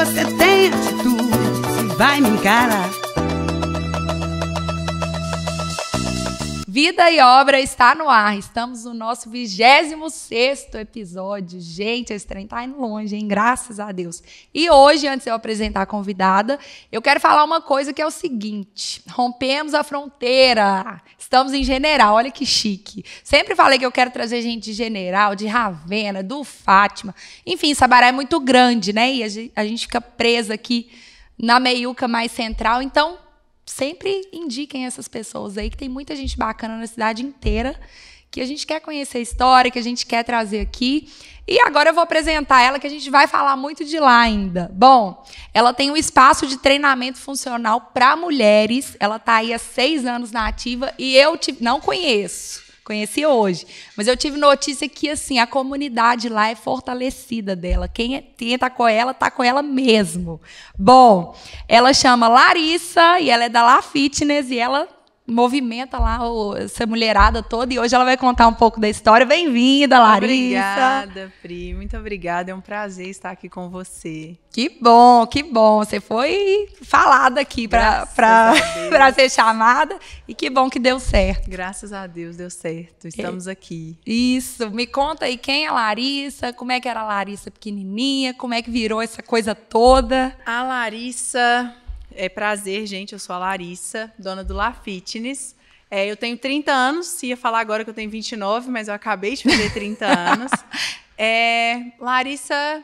você tem atitude e vai me encarar. Vida e Obra está no ar. Estamos no nosso 26º episódio. Gente, esse trem tá indo longe, hein? Graças a Deus. E hoje, antes de eu apresentar a convidada, eu quero falar uma coisa que é o seguinte. Rompemos a fronteira. Estamos em General. Olha que chique. Sempre falei que eu quero trazer gente de General, de Ravena, do Fátima. Enfim, Sabará é muito grande, né? E a gente fica presa aqui na meiuca mais central. Então, sempre indiquem essas pessoas aí, que tem muita gente bacana na cidade inteira, que a gente quer conhecer a história, que a gente quer trazer aqui. E agora eu vou apresentar ela, que a gente vai falar muito de lá ainda. Bom, ela tem um espaço de treinamento funcional para mulheres. Ela está aí há 6 anos na ativa e eu não conheci hoje, mas eu tive notícia que assim, a comunidade lá é fortalecida dela. Quem tá com ela mesmo. Bom, ela chama Larissa e ela é da La Fitness e ela movimenta lá essa mulherada toda, e hoje ela vai contar um pouco da história. Bem-vinda, Larissa. Obrigada, Pri. Muito obrigada. É um prazer estar aqui com você. Que bom, que bom. Você foi falada aqui para ser chamada, e que bom que deu certo. Graças a Deus deu certo. Estamos aqui. Isso. Me conta aí quem é a Larissa, como é que era a Larissa pequenininha, como é que virou essa coisa toda. A Larissa... É prazer, gente, eu sou a Larissa, dona do La Fitness. Eu tenho 30 anos, ia falar agora que eu tenho 29, mas eu acabei de fazer 30 anos. Larissa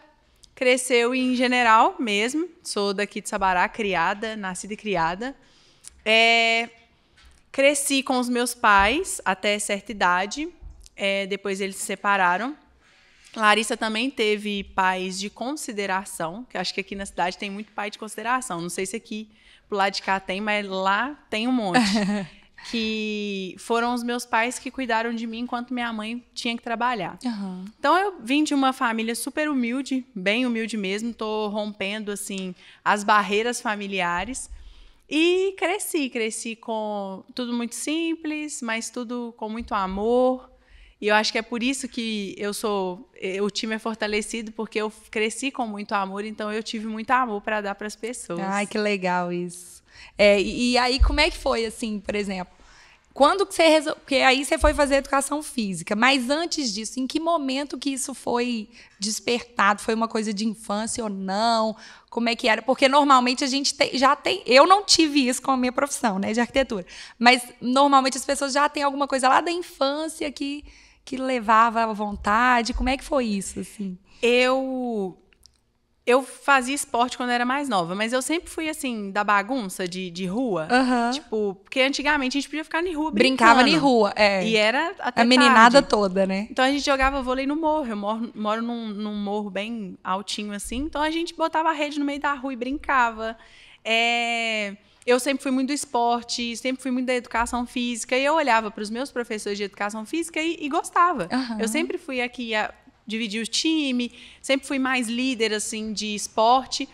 cresceu em General mesmo, sou daqui de Sabará, nascida e criada. Cresci com os meus pais até certa idade, depois eles se separaram. Larissa também teve pais de consideração, que acho que aqui na cidade tem muito pai de consideração. Não sei se aqui pro lado de cá tem, mas lá tem um monte. Que foram os meus pais que cuidaram de mim enquanto minha mãe tinha que trabalhar. Uhum. Então eu vim de uma família super humilde, bem humilde mesmo. Tô rompendo assim as barreiras familiares. E cresci com tudo muito simples, mas tudo com muito amor. E eu acho que é por isso que o time é fortalecido, porque eu cresci com muito amor, então eu tive muito amor para dar para as pessoas. Ai, que legal isso. E aí, como é que foi, assim, por exemplo, quando que você resolveu, porque aí você foi fazer educação física, mas antes disso, em que momento que isso foi despertado? Foi uma coisa de infância ou não? Como é que era? Porque normalmente a gente já tem... Eu não tive isso com a minha profissão, né, de arquitetura, mas normalmente as pessoas já têm alguma coisa lá da infância que levava à vontade. Como é que foi isso, assim? Eu fazia esporte quando era mais nova, mas eu sempre fui, assim, da bagunça de rua. Uhum. Tipo, porque antigamente a gente podia ficar na rua brincava brincando. Na rua, E era até a meninada tarde. toda, né? Então a gente jogava vôlei no morro. Eu moro num morro bem altinho, assim. Então a gente botava a rede no meio da rua e brincava. Eu sempre fui muito do esporte, sempre fui muito da educação física, e eu olhava para os meus professores de educação física e gostava. Uhum. Eu sempre fui aqui a dividir o time, sempre fui mais líder assim, de esporte,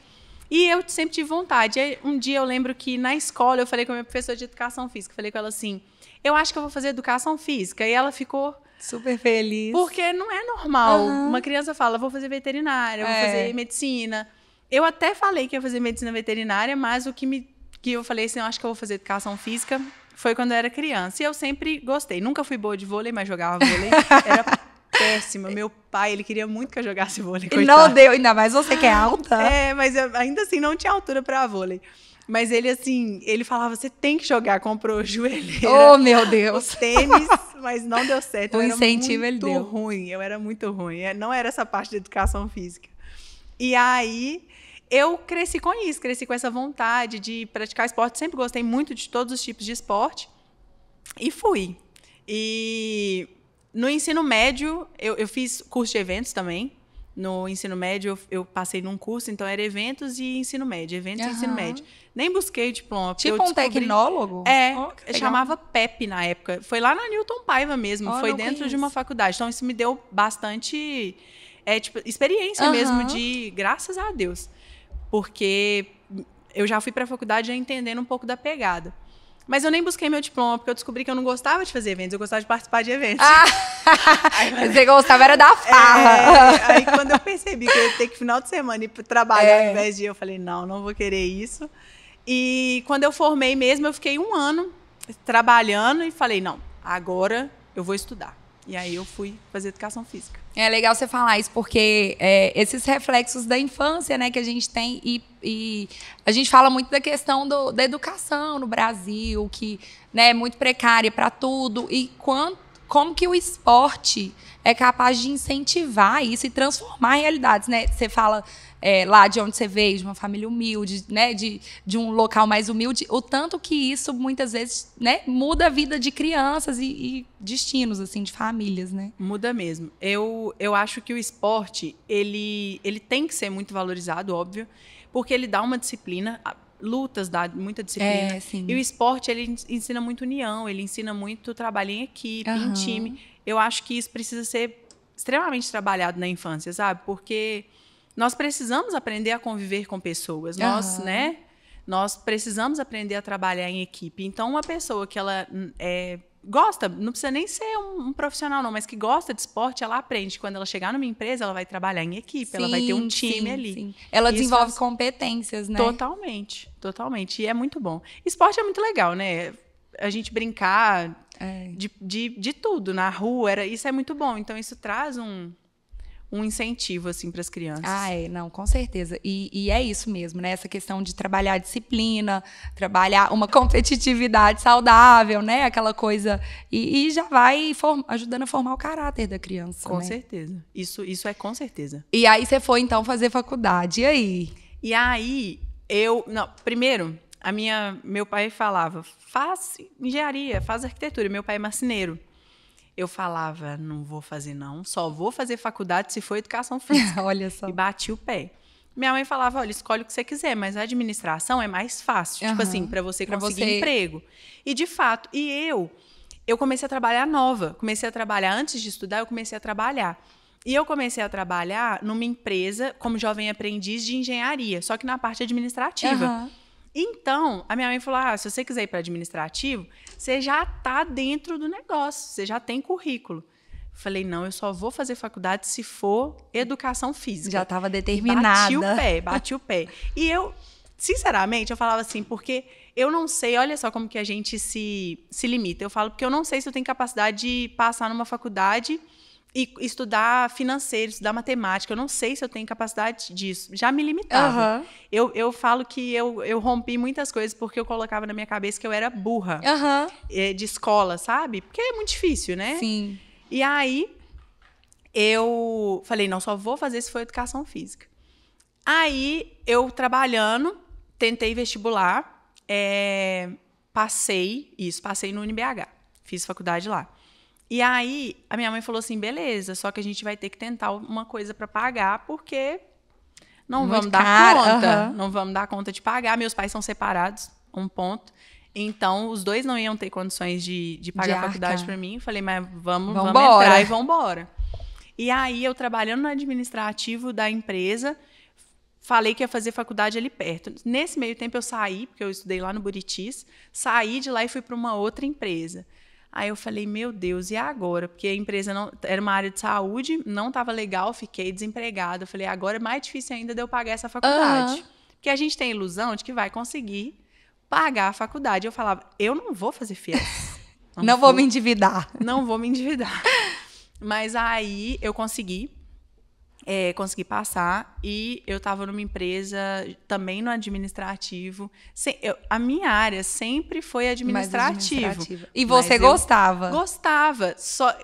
e eu sempre tive vontade. Aí, um dia eu lembro que na escola eu falei com a minha professora de educação física, falei com ela assim, eu acho que eu vou fazer educação física, e ela ficou... super feliz. Porque não é normal. Uma criança fala, vou fazer veterinária, vou fazer medicina. Eu até falei que ia fazer medicina veterinária, mas o que eu falei assim, eu acho que eu vou fazer educação física, foi quando eu era criança. E eu sempre gostei. Nunca fui boa de vôlei, mas jogava vôlei. Era péssima. Meu pai, ele queria muito que eu jogasse vôlei. E não deu, ainda mais você que é alta. Mas eu, ainda assim não tinha altura para vôlei. Mas ele, assim, ele falava, você tem que jogar. Comprou joelheira. Oh, meu Deus. Tênis, mas não deu certo. O incentivo ele deu. Eu era muito ruim. Não era essa parte de educação física. E aí... eu cresci com isso, cresci com essa vontade de praticar esporte. Sempre gostei muito de todos os tipos de esporte. E fui. E no ensino médio, eu fiz curso de eventos também. No ensino médio, eu passei num curso, então era eventos e ensino médio. Eventos e ensino médio. Nem busquei diploma. Tipo um tecnólogo? Chamava PEP na época. Foi lá na Newton Paiva mesmo. Foi dentro de uma faculdade. Então, isso me deu bastante experiência mesmo de... Graças a Deus. Porque eu já fui para a faculdade já entendendo um pouco da pegada. Mas eu nem busquei meu diploma, porque eu descobri que eu não gostava de fazer eventos, eu gostava de participar de eventos. Você gostava era da farra. Aí quando eu percebi que eu ia ter que final de semana ir trabalhar ao invés de eu falei, não vou querer isso. E quando eu formei mesmo, eu fiquei 1 ano trabalhando e falei, não, agora eu vou estudar. E aí eu fui fazer educação física. É legal você falar isso, porque esses reflexos da infância, né, que a gente tem, e a gente fala muito da questão da educação no Brasil, que, né, é muito precária para tudo, e como que o esporte é capaz de incentivar isso e transformar realidades, né? Você fala lá de onde você veio, de uma família humilde, né, de um local mais humilde, o tanto que isso muitas vezes, né, muda a vida de crianças e destinos assim de famílias, né? Muda mesmo. Eu acho que o esporte ele tem que ser muito valorizado, óbvio, porque ele dá uma disciplina. Lutas dá muita disciplina. Sim. E o esporte, ele ensina muito união, ele ensina muito trabalho em equipe, em time. Eu acho que isso precisa ser extremamente trabalhado na infância, sabe? Porque nós precisamos aprender a conviver com pessoas. Nós precisamos aprender a trabalhar em equipe. Então, uma pessoa que ela gosta, não precisa nem ser um profissional, não, mas que gosta de esporte, ela aprende. Quando ela chegar numa empresa, ela vai trabalhar em equipe, ela vai ter um time ali. Sim. Ela desenvolve competências, né? Totalmente, totalmente. E é muito bom. Esporte é muito legal, né? A gente brincar de tudo na rua, isso é muito bom. Então, isso traz um incentivo, assim, para as crianças. Não, com certeza. E é isso mesmo, né? Essa questão de trabalhar a disciplina, trabalhar uma competitividade saudável, né? Aquela coisa. E já vai ajudando a formar o caráter da criança. Com né? certeza. Isso é com certeza. E aí você foi, então, fazer faculdade. E aí? E aí, primeiro, meu pai falava, faz engenharia, faz arquitetura. Meu pai é marceneiro. Eu falava, não vou fazer não, só vou fazer faculdade se for educação física. Olha só. E bati o pé. Minha mãe falava, olha, escolhe o que você quiser, mas a administração é mais fácil, tipo assim, para você conseguir emprego. E de fato, eu comecei a trabalhar nova, comecei a trabalhar antes de estudar, eu comecei a trabalhar. E eu comecei a trabalhar numa empresa como jovem aprendiz de engenharia, só que na parte administrativa. Então, a minha mãe falou, se você quiser ir para administrativo, você já está dentro do negócio, você já tem currículo. Falei, não, eu só vou fazer faculdade se for educação física. Já estava determinada. Bati o pé. E eu, sinceramente, eu falava assim, porque eu não sei, olha só como que a gente se limita. Eu falo, porque eu não sei se eu tenho capacidade de passar numa faculdade e estudar financeiro, estudar matemática. Eu não sei se eu tenho capacidade disso. Já me limitava. Eu falo que eu rompi muitas coisas porque eu colocava na minha cabeça que eu era burra de escola, sabe? Porque é muito difícil, né? Sim. E aí, eu falei, não, só vou fazer se for educação física. Aí, eu trabalhando, tentei vestibular, passei no UniBH. Fiz faculdade lá. E aí, a minha mãe falou assim, beleza, só que a gente vai ter que tentar uma coisa para pagar, porque não vamos dar conta. Não vamos dar conta de pagar. Meus pais são separados, um ponto. Então, os dois não iam ter condições de pagar a faculdade para mim. Falei, mas vamos entrar e vamos embora. E aí, eu trabalhando no administrativo da empresa, falei que ia fazer faculdade ali perto. Nesse meio tempo, eu saí, porque eu estudei lá no Buritis, saí de lá e fui para uma outra empresa. Aí eu falei, meu Deus, e agora? Porque a empresa não era uma área de saúde, não estava legal, fiquei desempregada. Eu falei, agora é mais difícil ainda de eu pagar essa faculdade. Porque a gente tem a ilusão de que vai conseguir pagar a faculdade. Eu falava, eu não vou fazer FIES. Não vou me endividar. Não vou me endividar. Mas aí eu consegui passar e eu estava numa empresa também no administrativo. A minha área sempre foi administrativa. E você gostava? Gostava.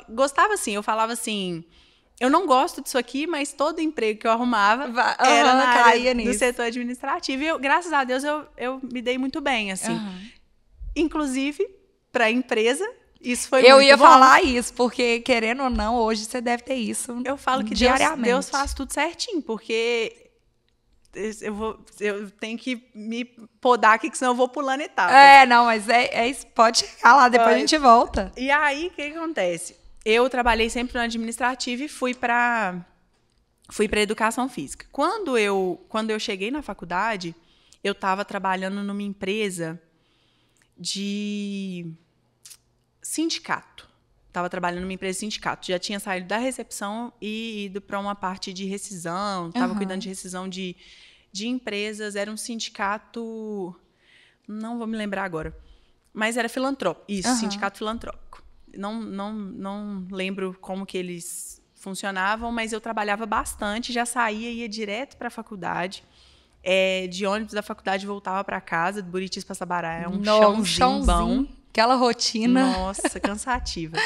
Gostava assim, eu falava assim, eu não gosto disso aqui, mas todo emprego que eu arrumava era na área do setor administrativo. E graças a Deus eu me dei muito bem, assim. Inclusive, para a empresa, isso foi muito bom. Eu ia falar isso, porque, querendo ou não, hoje você deve ter isso. Eu falo que diariamente. Deus faz tudo certinho, porque eu tenho que me podar aqui, que senão eu vou pulando etapas. Não, mas pode chegar lá, depois a gente volta. E aí, o que acontece? Eu trabalhei sempre no administrativo e fui para educação física. Quando eu cheguei na faculdade, eu estava trabalhando numa empresa de sindicato. Estava trabalhando numa empresa de sindicato. Já tinha saído da recepção e ido para uma parte de rescisão. Estava cuidando de rescisão de empresas. Era um sindicato... Não vou me lembrar agora. Mas era filantrópico. Isso, sindicato filantrópico. Não lembro como que eles funcionavam, mas eu trabalhava bastante. Já saía, ia direto para a faculdade. De ônibus da faculdade voltava para casa, do Buritis para Sabará. É um chãozinho bom. Aquela rotina. Nossa, cansativa.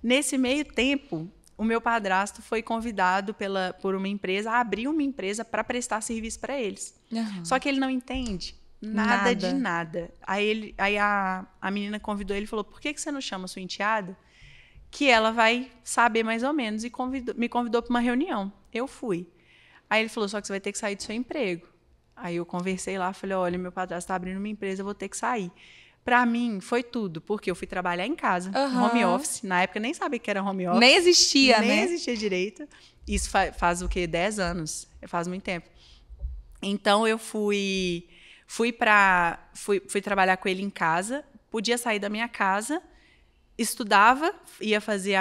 Nesse meio tempo, o meu padrasto foi convidado por uma empresa a abrir uma empresa para prestar serviço para eles. Só que ele não entende nada de nada. Aí a menina convidou ele e falou, por que você não chama sua enteada? Que ela vai saber mais ou menos. E me convidou para uma reunião. Eu fui. Aí ele falou, só que você vai ter que sair do seu emprego. Aí eu conversei lá, falei, olha, meu padrasto está abrindo uma empresa, eu vou ter que sair. Para mim, foi tudo, porque eu fui trabalhar em casa, home office. Na época, nem sabia que era home office. Nem existia, né? Nem existia direito. Isso faz o quê? 10 anos. Faz muito tempo. Então, eu fui trabalhar com ele em casa, podia sair da minha casa, estudava, ia fazer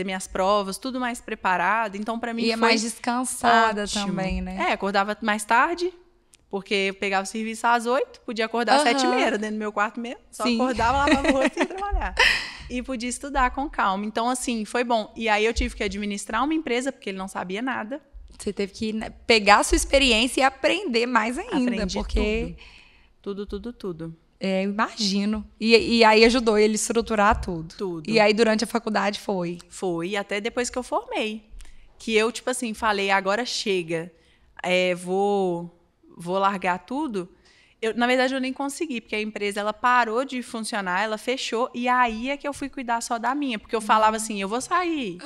minhas provas, tudo mais preparado. Então, para mim, ia mais descansada ótimo. Também, né? Acordava mais tarde, porque eu pegava o serviço às 8, podia acordar às 7h30, dentro do meu quarto mesmo. Só acordava, lavava o rosto e ia trabalhar. E podia estudar com calma. Então, assim, foi bom. E aí eu tive que administrar uma empresa, porque ele não sabia nada. Você teve que pegar a sua experiência e aprender mais ainda. Aprendi porque tudo. Eu imagino. E aí ajudou ele a estruturar tudo. Tudo. E aí, durante a faculdade, foi? Foi, até depois que eu formei. Que eu, tipo assim, falei, agora chega. Vou largar tudo. Na verdade, eu nem consegui, porque a empresa ela parou de funcionar, ela fechou, e aí é que eu fui cuidar só da minha. Porque eu falava assim, eu vou sair.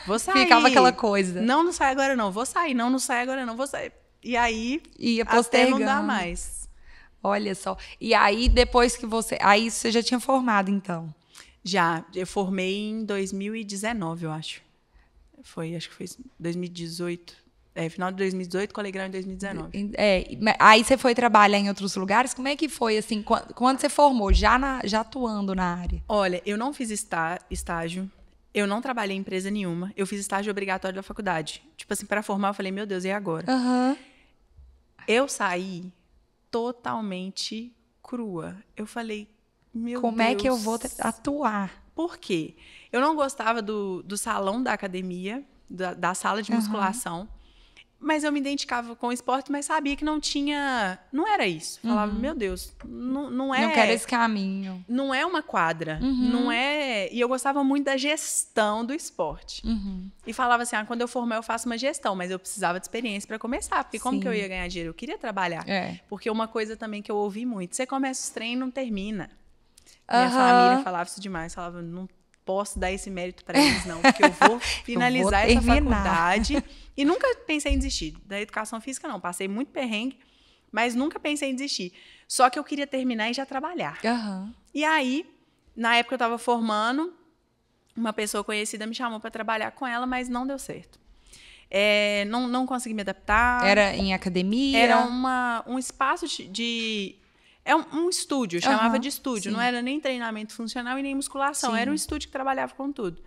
Vou sair. Ficava aquela coisa. Não sai agora não, vou sair. Não sai agora não, vou sair. E aí, ia até não dá mais. Olha só. E aí, depois que você... Aí, você já tinha formado, então? Já. Eu formei em 2019, eu acho. Acho que foi 2018. Final de 2018, colegial em 2019. Aí você foi trabalhar em outros lugares? Como é que foi, assim, quando você formou, já atuando na área? Olha, eu não fiz estágio, eu não trabalhei em empresa nenhuma, eu fiz estágio obrigatório da faculdade. Tipo assim, para formar, eu falei, meu Deus, e agora? Eu saí totalmente crua. Eu falei, meu Deus. Como é que eu vou atuar? Por quê? Eu não gostava do salão da academia, da sala de musculação. Mas eu me identificava com o esporte, mas sabia que não era isso. Falava, meu Deus, não é... Não quero esse caminho. Não é uma quadra, não é... E eu gostava muito da gestão do esporte. E falava assim, quando eu formar eu faço uma gestão, mas eu precisava de experiência para começar, porque como que eu ia ganhar dinheiro? Eu queria trabalhar. Porque uma coisa também que eu ouvi muito, você começa os treinos e não termina. Minha família falava isso demais, falava, não posso dar esse mérito para eles não, porque eu vou finalizar essa faculdade... E nunca pensei em desistir. Da educação física, não. Passei muito perrengue, mas nunca pensei em desistir. Só que eu queria terminar e já trabalhar. E aí, na época eu estava formando, uma pessoa conhecida me chamou para trabalhar com ela, mas não deu certo. Não consegui me adaptar. Era em academia? Era um espaço de... um estúdio, chamava de estúdio. Não era nem treinamento funcional e nem musculação. Era um estúdio que trabalhava com tudo.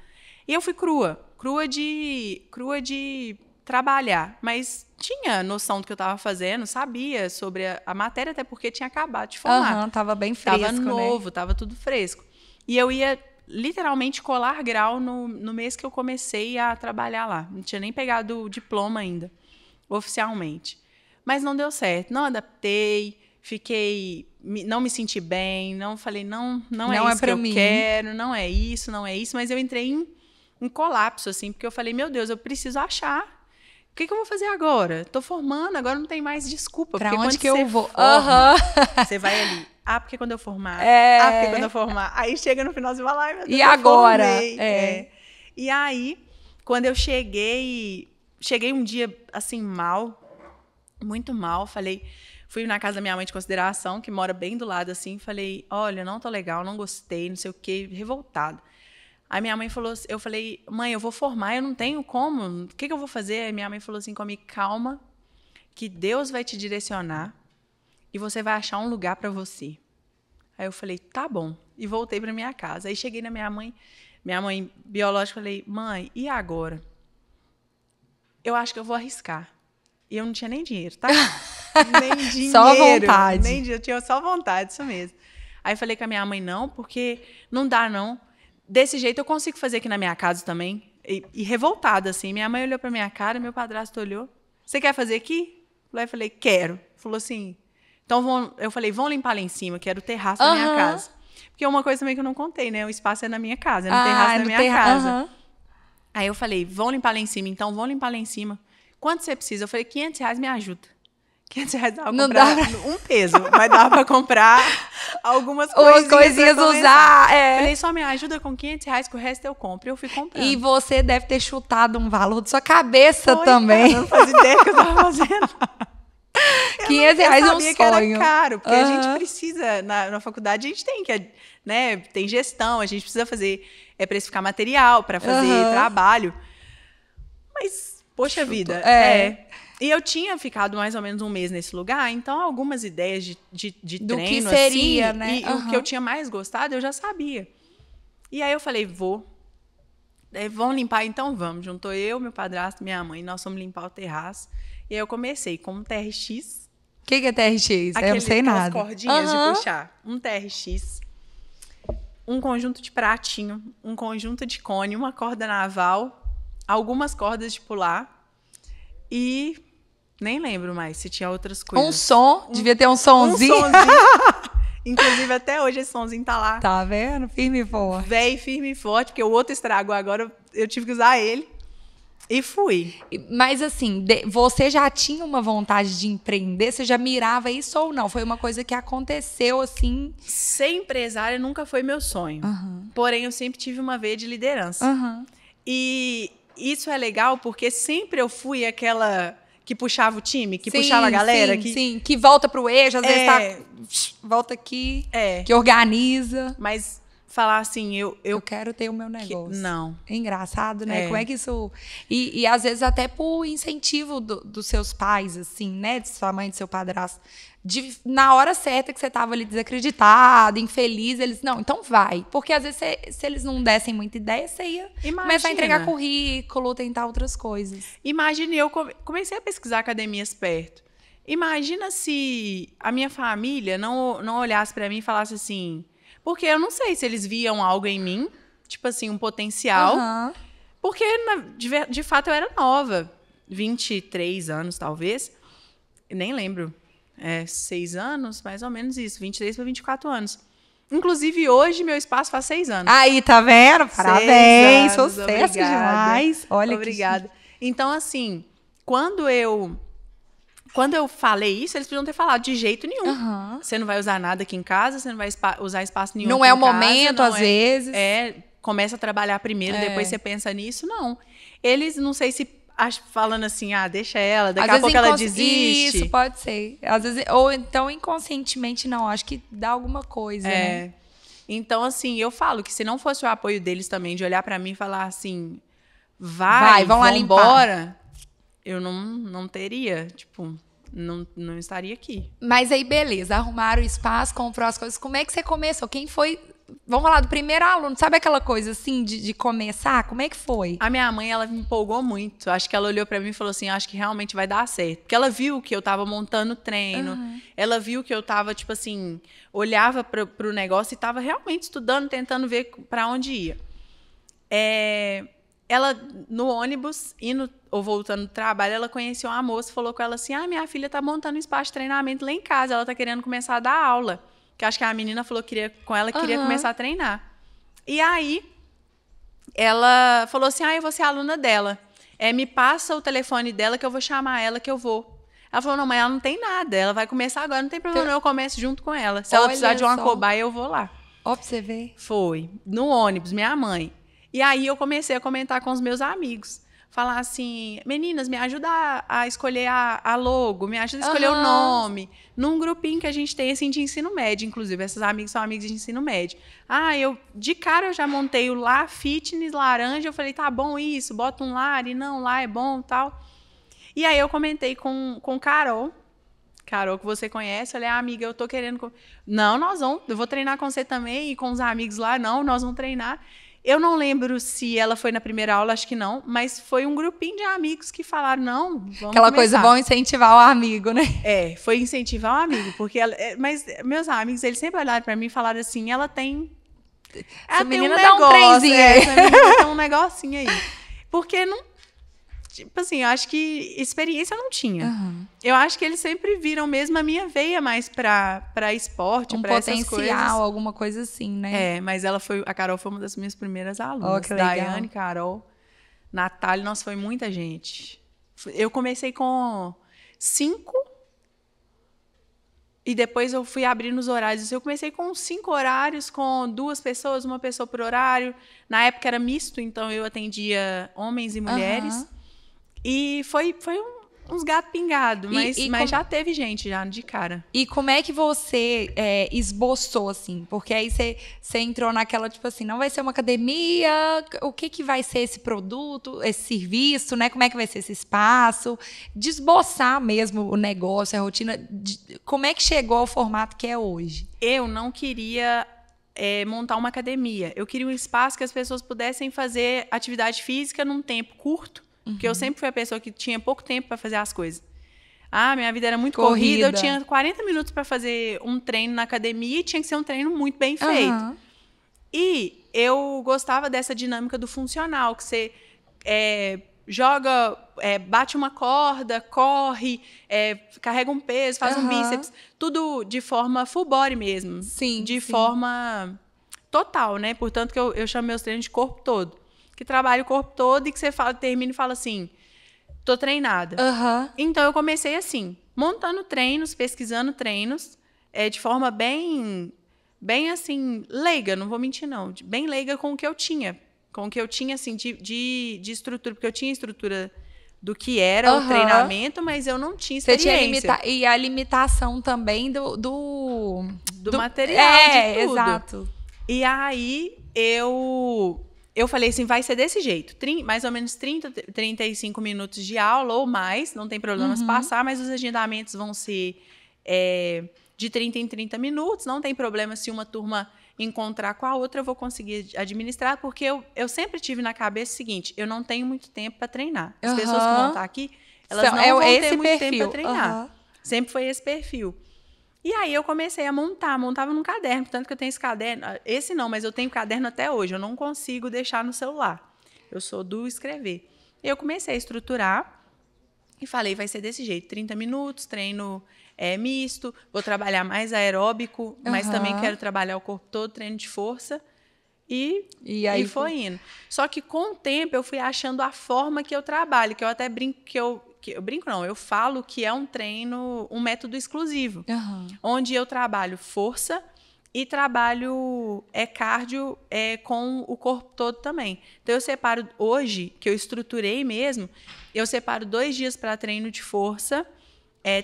E eu fui crua de trabalhar, mas tinha noção do que eu estava fazendo, sabia sobre a matéria, até porque tinha acabado de formar. Tava bem fresco, tava novo, né? Tava tudo fresco. E eu ia literalmente colar grau no mês que eu comecei a trabalhar lá. Não tinha nem pegado o diploma ainda, oficialmente. Mas não deu certo, não adaptei, não me senti bem, não falei, não é isso que eu quero, não é isso, mas eu entrei em um colapso, assim, porque eu falei, meu Deus, eu preciso achar. O que eu vou fazer agora? Tô formando, agora não tem mais desculpa. Pra onde que eu vou? Você vai ali. Porque quando eu formar. Porque quando eu formar. Aí chega no final, você vai lá, meu Deus, e agora? E aí, quando eu cheguei um dia, assim, muito mal, fui na casa da minha mãe de consideração, que mora bem do lado, assim, falei, olha, não tô legal, não gostei, não sei o quê, revoltada. Aí minha mãe falou, eu falei, mãe, eu vou formar, eu não tenho como, o que eu vou fazer? Aí minha mãe falou assim comigo, calma, que Deus vai te direcionar e você vai achar um lugar para você. Aí eu falei, tá bom. E voltei pra minha casa. Aí cheguei na minha mãe biológica, falei, mãe, e agora? Eu acho que eu vou arriscar. E eu não tinha nem dinheiro, tá? Nem dinheiro. Só vontade. Nem dinheiro, eu tinha só vontade, isso mesmo. Aí eu falei com a minha mãe, não, porque não dá, não. Desse jeito eu consigo fazer aqui na minha casa também. E revoltada, assim. Minha mãe olhou pra minha cara, meu padrasto olhou. Você quer fazer aqui? Eu falei, quero. Falou assim, então eu falei, vão limpar lá em cima, que era o terraço da minha casa. Porque é uma coisa também que eu não contei, né? O espaço é na minha casa, é no terraço da minha casa. Aí eu falei, vão limpar lá em cima, então vão limpar lá em cima. Quanto você precisa? Eu falei, R$500 me ajuda. R$500 dava pra comprar um peso, mas dava pra comprar algumas coisinhas usar. Falei, só me ajuda com R$500, que o resto eu compro. E eu fui comprando. E você deve ter chutado um valor de sua cabeça também. Cara, eu não fazia ideia que eu tava fazendo. R$500 é um sonho. Que era caro, porque a gente precisa, na faculdade, a gente tem que, né, tem gestão, a gente precisa fazer, precificar material para fazer trabalho. Mas, poxa vida, E eu tinha ficado mais ou menos um mês nesse lugar, então algumas ideias de do treino, que seria, assim, né? E o que eu tinha mais gostado, eu já sabia. E aí eu falei, vão limpar, então vamos. Juntou eu, meu padrasto, minha mãe, nós fomos limpar o terraço. E aí eu comecei com um TRX. O que é TRX? Eu não sei nada. Aquelas cordinhas de puxar. Um TRX, um conjunto de pratinho, um conjunto de cone, uma corda naval, algumas cordas de pular e nem lembro mais se tinha outras coisas. Um som, devia ter um sonzinho. Um sonzinho. Inclusive, até hoje esse sonzinho tá lá. Tá vendo? Firme e forte. Véi, firme e forte, porque o outro estragou agora, eu tive que usar ele. E fui. Mas assim, você já tinha uma vontade de empreender? Você já mirava isso ou não? Foi uma coisa que aconteceu assim? Ser empresária nunca foi meu sonho. Porém, eu sempre tive uma veia de liderança. E isso é legal porque sempre eu fui aquela que puxava o time, que puxava a galera. Que volta pro eixo, às vezes volta aqui, que organiza. Mas falar assim, eu quero ter o meu negócio. Não. É engraçado, né? Como é que isso... E às vezes até por incentivo dos seus pais, assim, né? De sua mãe, de seu padrasto. Na hora certa que você tava ali desacreditado, infeliz, eles... Não, então vai. Porque às vezes se eles não dessem muita ideia, você ia começar a entregar currículo, tentar outras coisas. Imagina, eu comecei a pesquisar academias perto. Imagina se a minha família não olhasse para mim e falasse assim... Porque eu não sei se eles viam algo em mim, tipo assim, um potencial. Porque, de fato, eu era nova. 23 anos, talvez. Nem lembro. 6 anos, mais ou menos isso. 23 para 24 anos. Inclusive, hoje, meu espaço faz 6 anos. Aí, tá vendo? Parabéns, sucesso obrigada. demais. Olha, obrigada. Então, assim, quando eu falei isso, eles podiam ter falado de jeito nenhum. Você não vai usar nada aqui em casa, você não vai usar espaço nenhum não aqui é em o momento, casa, às vezes. Começa a trabalhar primeiro, depois você pensa nisso. Não. Eles, não sei se falando assim, deixa ela, daqui a pouco ela desiste. Isso, pode ser. Às vezes, ou então inconscientemente, não. Acho que dá alguma coisa, né? Então, assim, eu falo que se não fosse o apoio deles também, de olhar pra mim e falar assim, vamos lá embora, eu não teria, tipo... Não estaria aqui. Mas aí, beleza. Arrumaram o espaço, comprou as coisas. Como é que você começou? Quem foi... Vamos falar do primeiro aluno. Sabe aquela coisa, assim, de começar? Como é que foi? A minha mãe, ela me empolgou muito. Acho que ela olhou pra mim e falou assim, acho que realmente vai dar certo. Porque ela viu que eu tava montando treino. Ela viu que eu tava, tipo assim... Olhava pro negócio e tava realmente estudando, tentando ver pra onde ia. Ela, no ônibus, indo ou voltando do trabalho, ela conheceu uma moça, falou com ela assim, minha filha tá montando um espaço de treinamento lá em casa, ela tá querendo começar a dar aula. Que acho que a menina falou que queria começar a treinar. E aí, ela falou assim, eu vou ser aluna dela. Me passa o telefone dela que eu vou chamar ela que eu vou. Ela falou, não, mas ela não tem nada, ela vai começar agora, não tem problema, eu começo junto com ela. Se ela precisar de uma cobaia, eu vou lá. Ó, pra você ver. Foi, no ônibus, minha mãe. E aí eu comecei a comentar com os meus amigos. Falar assim, meninas, me ajuda a escolher a logo, me ajuda a escolher o nome. Num grupinho que a gente tem, assim, de ensino médio, inclusive. Essas amigas são amigas de ensino médio. De cara eu já montei o Lá Fitness laranja. Eu falei, tá bom isso, bota um lá, e não, lá é bom, tal. E aí eu comentei com Carol, Carol, que você conhece. Eu falei, amiga, eu tô querendo... Não, eu vou treinar com você também e com os amigos lá. Não, nós vamos treinar. Eu não lembro se ela foi na primeira aula, acho que não, mas foi um grupinho de amigos que falaram, não, vamos Aquela começar. Coisa, vão incentivar o amigo, né? Foi incentivar o amigo, porque mas meus amigos, eles sempre olharam pra mim e falaram assim, ela tem menina um dá um trenzinho aí. essa menina tem um negocinho aí. Porque não, tipo assim, eu acho que experiência eu não tinha. Uhum. Eu acho que eles sempre viram mesmo a minha veia mais pra esporte, pra essas coisas. Potencial, alguma coisa assim, né? Mas a Carol foi uma das minhas primeiras alunas. Oh, que legal. Daiane, Carol, Natália, nossa, foi muita gente. Eu comecei com 5 e depois eu fui abrindo os horários. Eu comecei com 5 horários, com 2 pessoas, uma pessoa por horário. Na época era misto, então eu atendia homens e mulheres. Uhum. E foi uns gatos pingados, mas já teve gente já de cara. E como é que você esboçou, assim? Porque aí você entrou naquela, tipo assim, não vai ser uma academia, o que vai ser esse produto, esse serviço, né? Como é que vai ser esse espaço? De esboçar mesmo o negócio, a rotina. Como é que chegou ao formato que é hoje? Eu não queria montar uma academia. Eu queria um espaço que as pessoas pudessem fazer atividade física num tempo curto, porque eu sempre fui a pessoa que tinha pouco tempo para fazer as coisas. Minha vida era muito corrida. Eu tinha 40 minutos para fazer um treino na academia e tinha que ser um treino muito bem feito. Uhum. E eu gostava dessa dinâmica do funcional, que você joga, bate uma corda, corre, carrega um peso, faz um bíceps, tudo de forma full body mesmo. Sim, de forma total, né? Portanto, que eu chamo meus treinos de corpo todo. Que trabalha o corpo todo e que você termina e fala assim, tô treinada. Uhum. Então, eu comecei assim, montando treinos, pesquisando treinos, de forma bem assim, leiga, não vou mentir não, bem leiga com o que eu tinha. Com o que eu tinha, assim, de estrutura, porque eu tinha estrutura do que era o treinamento, mas eu não tinha experiência. E a limitação também do material, de tudo. Exato. E aí, eu falei assim, vai ser desse jeito. Mais ou menos 35 minutos de aula ou mais, não tem problema se passar, mas os agendamentos vão ser de 30 em 30 minutos, não tem problema se uma turma encontrar com a outra, eu vou conseguir administrar, porque eu sempre tive na cabeça o seguinte, eu não tenho muito tempo para treinar. As pessoas que vão estar aqui, elas não vão ter muito tempo para treinar. Sempre foi esse perfil. E aí eu comecei a montava num caderno, tanto que eu tenho esse caderno, esse não, mas eu tenho caderno até hoje, eu não consigo deixar no celular, eu sou do escrever. E eu comecei a estruturar e falei, vai ser desse jeito, 30 minutos, treino misto, vou trabalhar mais aeróbico, mas também quero trabalhar o corpo todo, treino de força, e aí foi indo. Só que com o tempo eu fui achando a forma que eu trabalho, que eu até brinco eu falo que é um treino, um método exclusivo, onde eu trabalho força e trabalho cardio com o corpo todo também. Então, eu separo hoje, que eu estruturei mesmo, eu separo 2 dias para treino de força,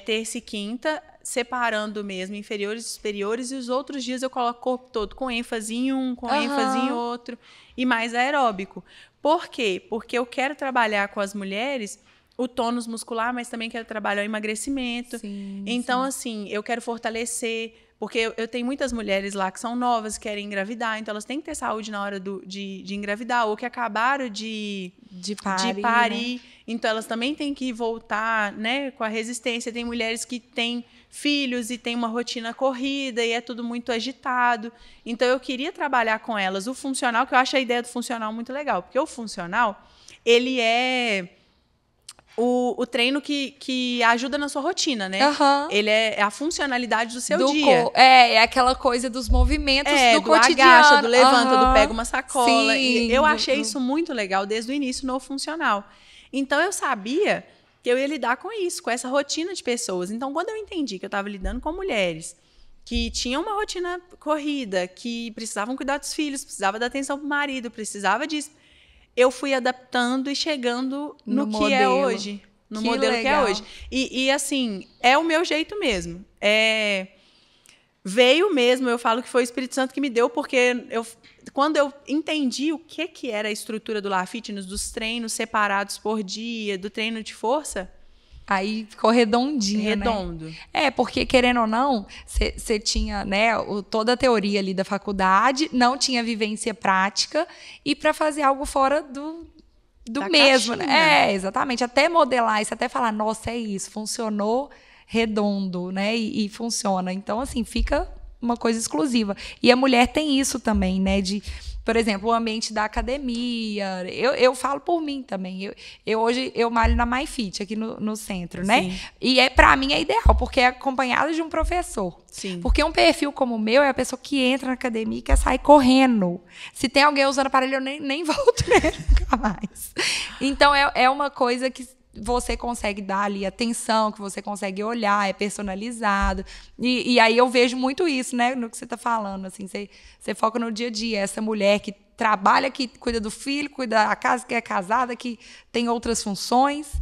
terça e quinta, separando mesmo inferiores e superiores, e os outros dias eu coloco o corpo todo com ênfase em um, com ênfase em outro, e mais aeróbico. Por quê? Porque eu quero trabalhar com as mulheres o tônus muscular, mas também quero trabalhar o emagrecimento. Então, assim, eu quero fortalecer, porque eu tenho muitas mulheres lá que são novas, que querem engravidar, então elas têm que ter saúde na hora de engravidar, ou que acabaram de parir. Né? Então, elas também têm que voltar, né, com a resistência. Tem mulheres que têm filhos e têm uma rotina corrida e é tudo muito agitado. Então, eu queria trabalhar com elas o funcional, que eu acho a ideia do funcional muito legal, porque o funcional, ele é o treino que ajuda na sua rotina, né? Ele é a funcionalidade do seu dia. É aquela coisa dos movimentos do cotidiano. Agacha, do levanta, do pega uma sacola. E eu achei isso muito legal desde o início no funcional. Então, eu sabia que eu ia lidar com isso, com essa rotina de pessoas. Então, quando eu entendi que eu estava lidando com mulheres que tinham uma rotina corrida, que precisavam cuidar dos filhos, precisavam da atenção do marido, precisava disso, eu fui adaptando e chegando no que modelo. É hoje. No que modelo legal. Que é hoje. E, assim, é o meu jeito mesmo. Veio mesmo, eu falo que foi o Espírito Santo que me deu, porque quando eu entendi o que era a estrutura do La Fitness, dos treinos separados por dia, do treino de força, Aí ficou redondinho, Redondo. né? É, porque, querendo ou não, você tinha, né, toda a teoria ali da faculdade, não tinha vivência prática, e para fazer algo fora do Da mesmo, caixinha. né? É, exatamente. Até modelar isso, até falar, nossa, é isso, funcionou redondo, né? E funciona. Então, assim, fica uma coisa exclusiva. E a mulher tem isso também, né? De, por exemplo, o ambiente da academia. Eu falo por mim também. Hoje eu malho na MyFit, aqui no centro, né? Sim. E para mim é ideal, porque é acompanhada de um professor. Sim. Porque um perfil como o meu é a pessoa que entra na academia e quer sair correndo. Se tem alguém usando aparelho, eu nem volto nele nunca mais. Então, é uma coisa que você consegue dar ali atenção, que você consegue olhar, é personalizado. E aí eu vejo muito isso, né, no que você está falando. Assim, você foca no dia a dia. Essa mulher que trabalha, que cuida do filho, cuida da casa, que é casada, que tem outras funções.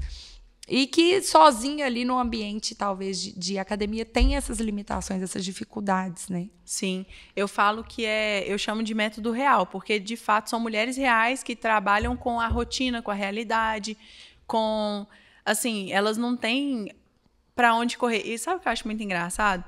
E que sozinha ali no ambiente, talvez, de academia, tem essas limitações, essas dificuldades, né? Sim, eu falo que eu chamo de método real, porque de fato são mulheres reais que trabalham com a rotina, com a realidade, com, assim, elas não têm para onde correr. E sabe o que eu acho muito engraçado?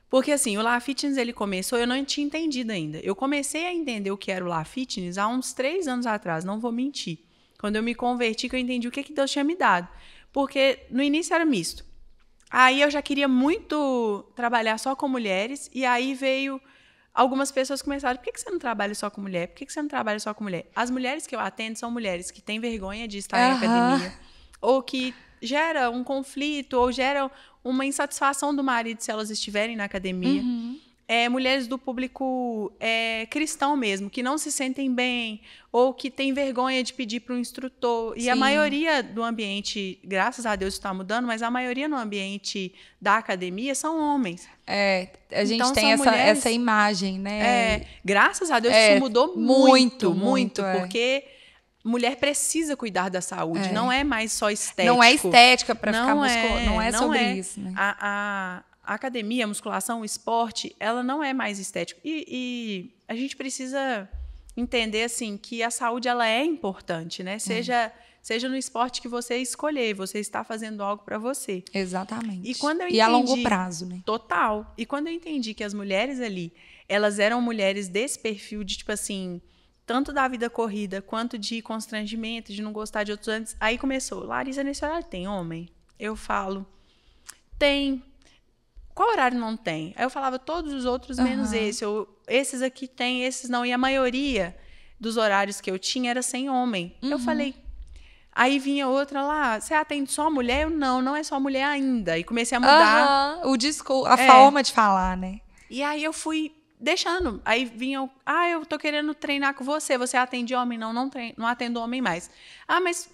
Porque, assim, o La Fitness, ele começou, eu não tinha entendido ainda. Eu comecei a entender o que era o La Fitness há uns 3 anos atrás, não vou mentir. Quando eu me converti, que eu entendi o que Deus tinha me dado. Porque no início era misto. Aí eu já queria muito trabalhar só com mulheres, e aí veio algumas pessoas que começaram, por que você não trabalha só com mulher? Por que você não trabalha só com mulher? As mulheres que eu atendo são mulheres que têm vergonha de estar em academia, ou que gera um conflito, ou gera uma insatisfação do marido se elas estiverem na academia. Mulheres do público cristão mesmo, que não se sentem bem, ou que têm vergonha de pedir para um instrutor. E Sim. a maioria do ambiente, graças a Deus está mudando, mas a maioria no ambiente da academia são homens. A gente Então, tem são mulheres- essa imagem, né? Graças a Deus isso mudou muito, muito, é. porque mulher precisa cuidar da saúde, não é mais só estético. Não é estética para ficar Não musculoso, não é sobre é. isso, né? A academia, a musculação, o esporte, ela não é mais estético. E a gente precisa entender assim que a saúde ela é importante, né? Seja no esporte que você escolher, você está fazendo algo para você. Exatamente. E quando eu a longo entendi- prazo, né? Total. E quando eu entendi que as mulheres ali, elas eram mulheres desse perfil de, tipo assim, tanto da vida corrida, quanto de constrangimento, de não gostar de outros antes, aí começou, Larissa, nesse horário tem homem? Eu falo, tem. Qual horário não tem? Aí eu falava todos os outros menos esse. Esses aqui tem, esses não. E a maioria dos horários que eu tinha era sem homem. Eu falei... Aí vinha outra lá, você atende só mulher? Eu, não é só mulher ainda. E comecei a mudar. O discurso, a forma de falar, né? E aí eu fui deixando. Aí vinham, eu tô querendo treinar com você. Você atende homem? Não atendo homem mais. Mas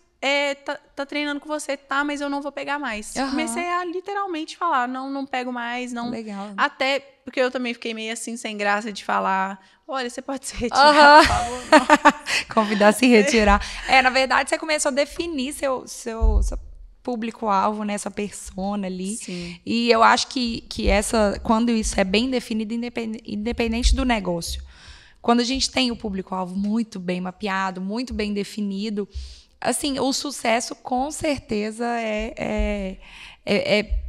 tá treinando com você, tá, mas eu não vou pegar mais. Comecei a literalmente falar, não pego mais, não. Legal. Até porque eu também fiquei meio assim, sem graça de falar, olha, você pode se retirar, por favor. Não. Convidar a se retirar. Na verdade, você começou a definir seu público-alvo, né? Sua persona ali. Sim. E eu acho que quando isso é bem definido, independente do negócio, quando a gente tem o público-alvo muito bem mapeado, muito bem definido, assim, o sucesso com certeza é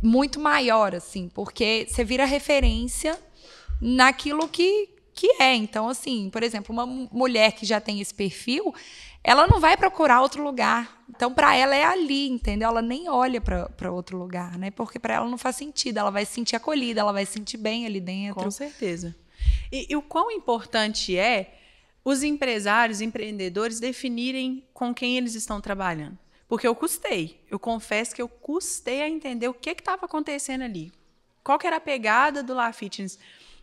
muito maior, assim, porque você vira referência naquilo que é. Então, assim, por exemplo, uma mulher que já tem esse perfil, ela não vai procurar outro lugar. Então, para ela é ali, entendeu? Ela nem olha para outro lugar, né? Porque para ela não faz sentido. Ela vai se sentir acolhida, ela vai se sentir bem ali dentro. Com certeza. E o quão importante é os empresários, empreendedores definirem com quem eles estão trabalhando. Porque eu confesso que eu custei a entender o que estava acontecendo ali. Qual que era a pegada do La Fitness.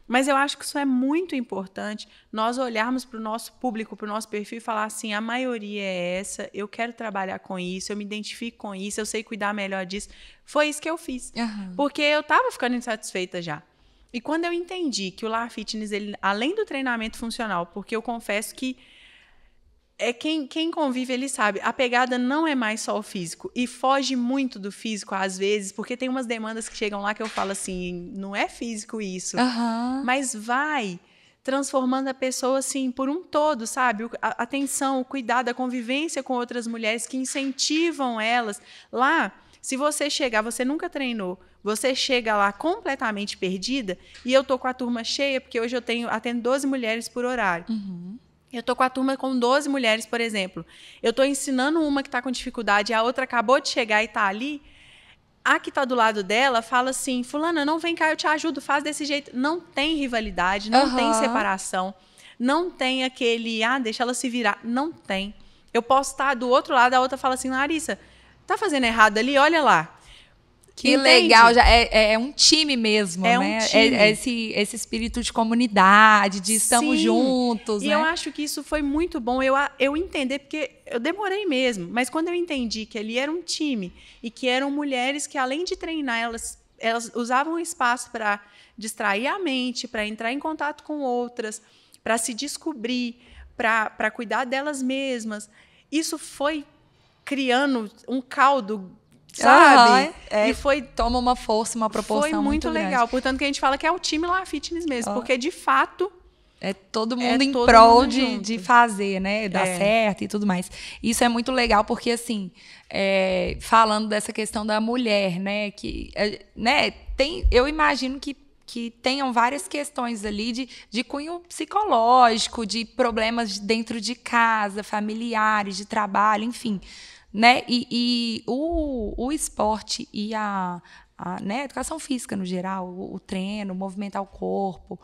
Mas eu acho que isso é muito importante, nós olharmos para o nosso público, para o nosso perfil e falar assim, a maioria é essa, eu quero trabalhar com isso, eu me identifico com isso, eu sei cuidar melhor disso. Foi isso que eu fiz. Porque eu estava ficando insatisfeita já. E quando eu entendi que o La Fitness, ele, além do treinamento funcional, porque eu confesso que quem convive, ele sabe, a pegada não é mais só o físico. E foge muito do físico, às vezes, porque tem umas demandas que chegam lá que eu falo assim, não é físico isso. Mas vai transformando a pessoa, assim, por um todo, sabe? A atenção, o cuidado, a convivência com outras mulheres que incentivam elas. Lá Se você chegar, você nunca treinou, você chega lá completamente perdida, e eu tô com a turma cheia, porque hoje eu atendo 12 mulheres por horário. Eu tô com a turma com 12 mulheres, por exemplo. Eu tô ensinando uma que tá com dificuldade, a outra acabou de chegar e tá ali. A que tá do lado dela fala assim, fulana, não vem cá, eu te ajudo, faz desse jeito. Não tem rivalidade, não tem separação, não tem aquele, deixa ela se virar. Não tem. Eu posso estar do outro lado, a outra fala assim, Larissa, tá fazendo errado ali? Olha lá. Que Entende? legal, já é um time mesmo, É né? um time. É esse espírito de comunidade, de estamos Sim. juntos, E né? eu acho que isso foi muito bom eu entender, porque eu demorei mesmo, mas quando eu entendi que ali era um time e que eram mulheres que, além de treinar, elas usavam o espaço para distrair a mente, para entrar em contato com outras, para se descobrir, para cuidar delas mesmas. Isso foi criando um caldo, sabe? E toma uma força, uma proporção foi muito grande. legal. Portanto, que a gente fala que é o time lá fitness mesmo, porque de fato é todo mundo em todo prol mundo de fazer, né? Dar certo e tudo mais. Isso é muito legal, porque, assim, falando dessa questão da mulher, né? Eu imagino que tenham várias questões ali de cunho psicológico, de problemas dentro de casa, familiares, de trabalho, enfim. Né? E o esporte e a educação física no geral, o treino, movimentar o corpo,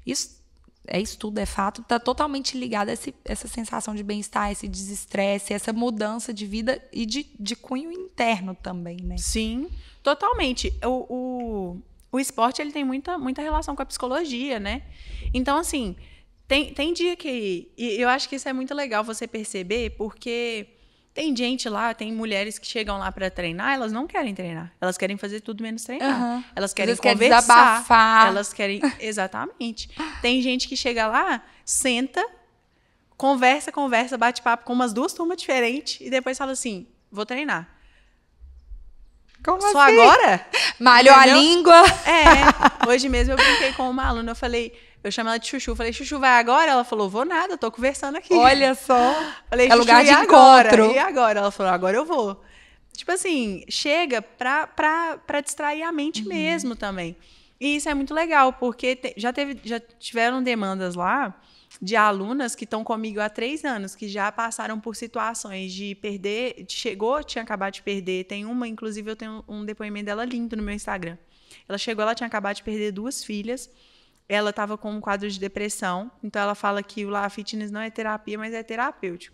isso é estudo, é fato, está totalmente ligado a essa sensação de bem-estar, esse desestresse, essa mudança de vida e de cunho interno também, né? Sim, totalmente. O esporte ele tem muita relação com a psicologia, né? Então, assim, tem dia que... E eu acho que isso é muito legal você perceber, porque... Tem gente lá, tem mulheres que chegam lá para treinar, elas não querem treinar. Elas querem fazer tudo menos treinar. Elas querem conversar. Desabafar. Elas querem... Exatamente. Tem gente que chega lá, senta, conversa, bate papo com umas 2 turmas diferentes e depois fala assim, vou treinar. Como Só assim? agora? Malhou a língua. Hoje mesmo eu brinquei com uma aluna, eu chamei ela de Chuchu. Falei, Chuchu, vai agora? Ela falou, vou nada, tô conversando aqui. Olha só. Falei, é lugar de agora? encontro. E agora? Ela falou, agora eu vou. Tipo assim, chega pra distrair a mente mesmo também. E isso é muito legal, porque já tiveram demandas lá de alunas que estão comigo há 3 anos, que já passaram por situações de perder, tinha acabado de perder. Tem uma, inclusive, eu tenho um depoimento dela lindo no meu Instagram. Ela tinha acabado de perder 2 filhas. Ela estava com um quadro de depressão, então ela fala que o La Fitness não é terapia, mas é terapêutico.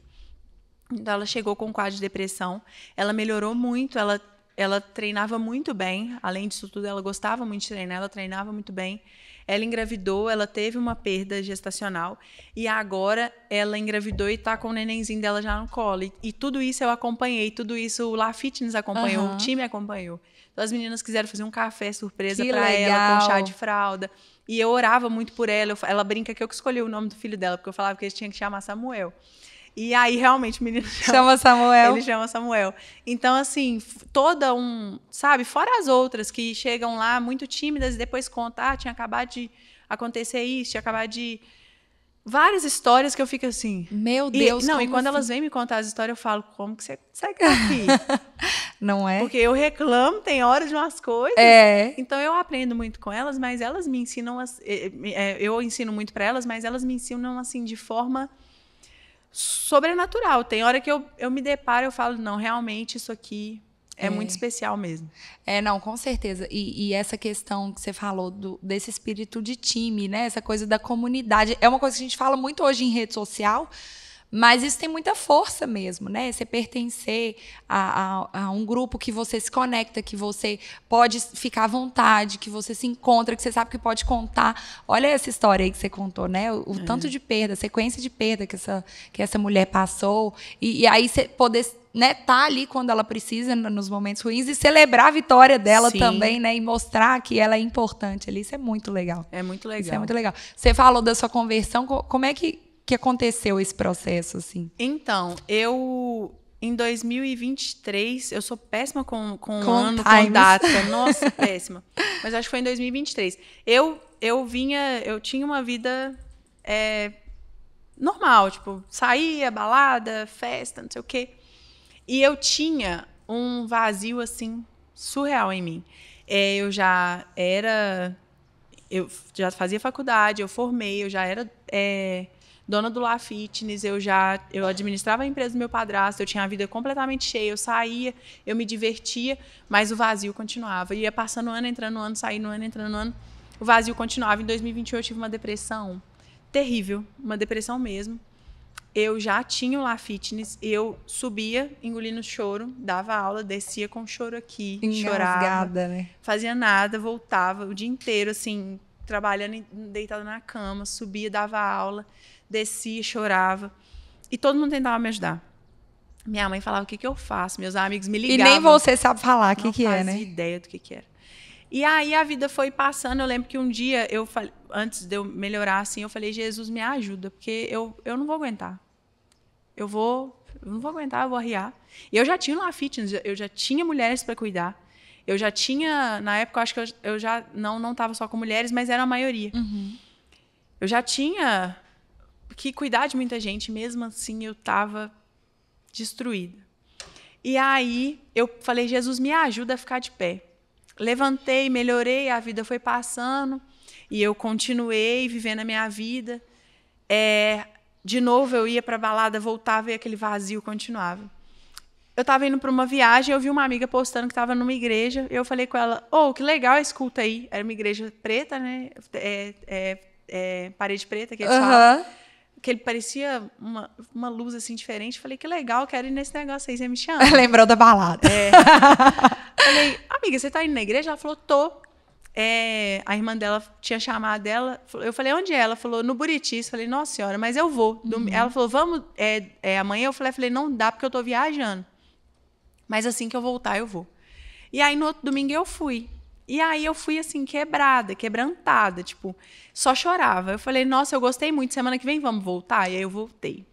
Então ela chegou com um quadro de depressão, ela melhorou muito, ela treinava muito bem, além disso tudo ela gostava muito de treinar, ela treinava muito bem. Ela engravidou, ela teve uma perda gestacional e agora ela engravidou e está com o nenenzinho dela já no colo. E tudo isso eu acompanhei, tudo isso o La Fitness acompanhou, o time acompanhou. Então as meninas quiseram fazer um café surpresa para ela com chá de fralda. E eu orava muito por ela. Ela brinca que eu que escolhi o nome do filho dela, porque eu falava que ele tinha que chamar Samuel. E aí, realmente, o menino chama Samuel. Ele chama Samuel. Então, assim, sabe? Fora as outras que chegam lá muito tímidas e depois contam, tinha acabado de acontecer isso, tinha acabado de... Várias histórias que eu fico assim... Meu Deus, e quando elas vêm me contar as histórias, eu falo, como que você consegue estar aqui? Não é? Porque eu reclamo, tem horas de umas coisas. Então, eu aprendo muito com elas, mas elas me ensinam... eu ensino muito para elas, mas elas me ensinam, assim, de forma sobrenatural. Tem hora que eu me deparo e eu falo, não, realmente isso aqui... É muito especial mesmo. Não, com certeza. E essa questão que você falou desse espírito de time, né? Essa coisa da comunidade. É uma coisa que a gente fala muito hoje em rede social, mas isso tem muita força mesmo, né? Você pertencer a um grupo que você se conecta, que você pode ficar à vontade, que você se encontra, que você sabe que pode contar. Olha essa história aí que você contou, né? O tanto de perda, a sequência de perda que essa mulher passou. E aí você poder... né, tá ali quando ela precisa, nos momentos ruins, e celebrar a vitória dela também, né, e mostrar que ela é importante ali. Isso é muito legal. É muito legal. Isso é muito legal. Você falou da sua conversão, como é que aconteceu esse processo, assim? Então, em 2023, eu sou péssima com ano, times. com data. Nossa, péssima. Mas acho que foi em 2023. Eu tinha uma vida normal, tipo, saía, balada, festa, não sei o quê. E eu tinha um vazio, assim, surreal em mim. Eu já fazia faculdade, eu formei, eu já era dona do La Fitness, eu administrava a empresa do meu padrasto, eu tinha a vida completamente cheia, eu saía, eu me divertia, mas o vazio continuava. Ia passando ano, entrando no ano, saindo no ano, entrando no ano, o vazio continuava. Em 2021 eu tive uma depressão terrível, uma depressão mesmo. Eu já tinha o La Fitness, eu subia, engolindo choro, dava aula, descia com choro aqui, chorava, né? fazia nada, voltava o dia inteiro, assim, trabalhando, deitada na cama, subia, dava aula, descia, chorava. E todo mundo tentava me ajudar. Minha mãe falava, o que eu faço? Meus amigos me ligavam. E nem você sabe falar o que é, né? Não fazia ideia do que era. E aí a vida foi passando. Eu lembro que um dia, antes de eu melhorar, assim, eu falei, Jesus, me ajuda, porque eu não vou aguentar. Eu não vou aguentar, eu vou arriar. E eu já tinha uma fitness, eu já tinha mulheres para cuidar. Eu já tinha, na época, eu acho que eu já não estava só com mulheres, mas era a maioria. Uhum. Eu já tinha que cuidar de muita gente, mesmo assim eu estava destruída. E aí eu falei, Jesus, me ajuda a ficar de pé. Levantei, melhorei, a vida foi passando e eu continuei vivendo a minha vida. De novo eu ia para a balada, voltava e aquele vazio continuava. Eu estava indo para uma viagem, eu vi uma amiga postando que estava numa igreja, eu falei com ela, que legal esse culto aí. Era uma igreja preta, né? Parede preta, que eles falam. Que ele parecia uma luz assim diferente. Falei, que legal, quero ir nesse negócio aí, você me chama. Lembrou da balada. Falei, amiga, você tá indo na igreja? Ela falou, tô. A irmã dela tinha chamado ela. Eu falei, onde é? Ela falou, no Buritis. Falei, nossa senhora, mas eu vou. Ela falou, vamos amanhã? Eu falei, não dá porque eu tô viajando. Mas assim que eu voltar, eu vou. E aí, no outro domingo, eu fui. E aí, eu fui, assim, quebrantada. Tipo, só chorava. Eu falei, nossa, eu gostei muito. Semana que vem, vamos voltar? E aí, eu voltei.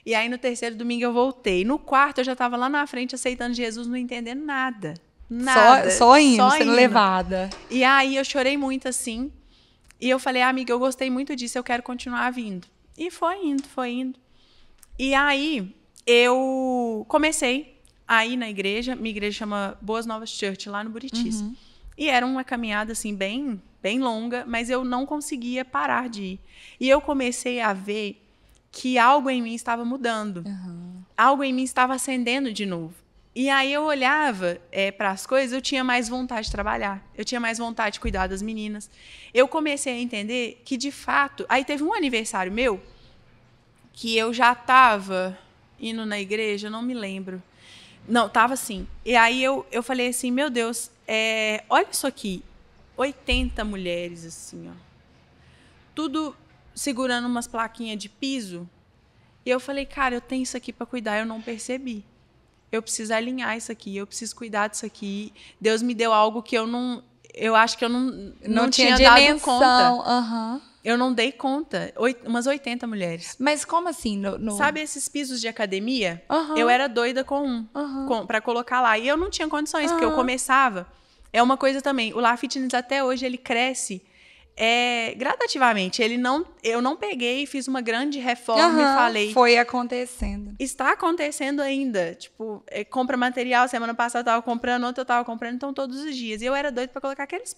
E aí, no terceiro domingo, eu voltei. No quarto, eu já estava lá na frente, aceitando Jesus, não entendendo nada. Nada. Só indo, sendo levada. E aí, eu chorei muito, assim. E eu falei, amiga, eu gostei muito disso, eu quero continuar vindo. E foi indo. E aí, eu comecei a ir na igreja. Minha igreja chama Boas Novas Church, lá no Buritis. Uhum. E era uma caminhada, assim, bem longa, mas eu não conseguia parar de ir. E eu comecei a ver que algo em mim estava mudando. Uhum. Algo em mim estava acendendo de novo. E aí eu olhava para as coisas, eu tinha mais vontade de trabalhar. Eu tinha mais vontade de cuidar das meninas. Eu comecei a entender que, de fato... Aí teve um aniversário meu que eu já estava indo na igreja, não me lembro. Não, estava assim. E aí eu falei assim, meu Deus... olha isso aqui, 80 mulheres, assim, ó. Tudo segurando umas plaquinhas de piso. E eu falei, cara, eu tenho isso aqui para cuidar, eu não percebi. Eu preciso alinhar isso aqui, eu preciso cuidar disso aqui. Deus me deu algo que eu acho que eu não tinha dado conta. Uhum. Eu não dei conta. Umas 80 mulheres. Mas como assim? Sabe esses pisos de academia? Uhum. Eu era doida com para colocar lá. E eu não tinha condições, porque eu começava. É uma coisa também. O La Fitness até hoje ele cresce gradativamente. Eu não peguei e fiz uma grande reforma e falei. Foi acontecendo. Está acontecendo ainda. Tipo, compra material. Semana passada eu estava comprando, ontem eu estava comprando, então todos os dias. E eu era doida para colocar aqueles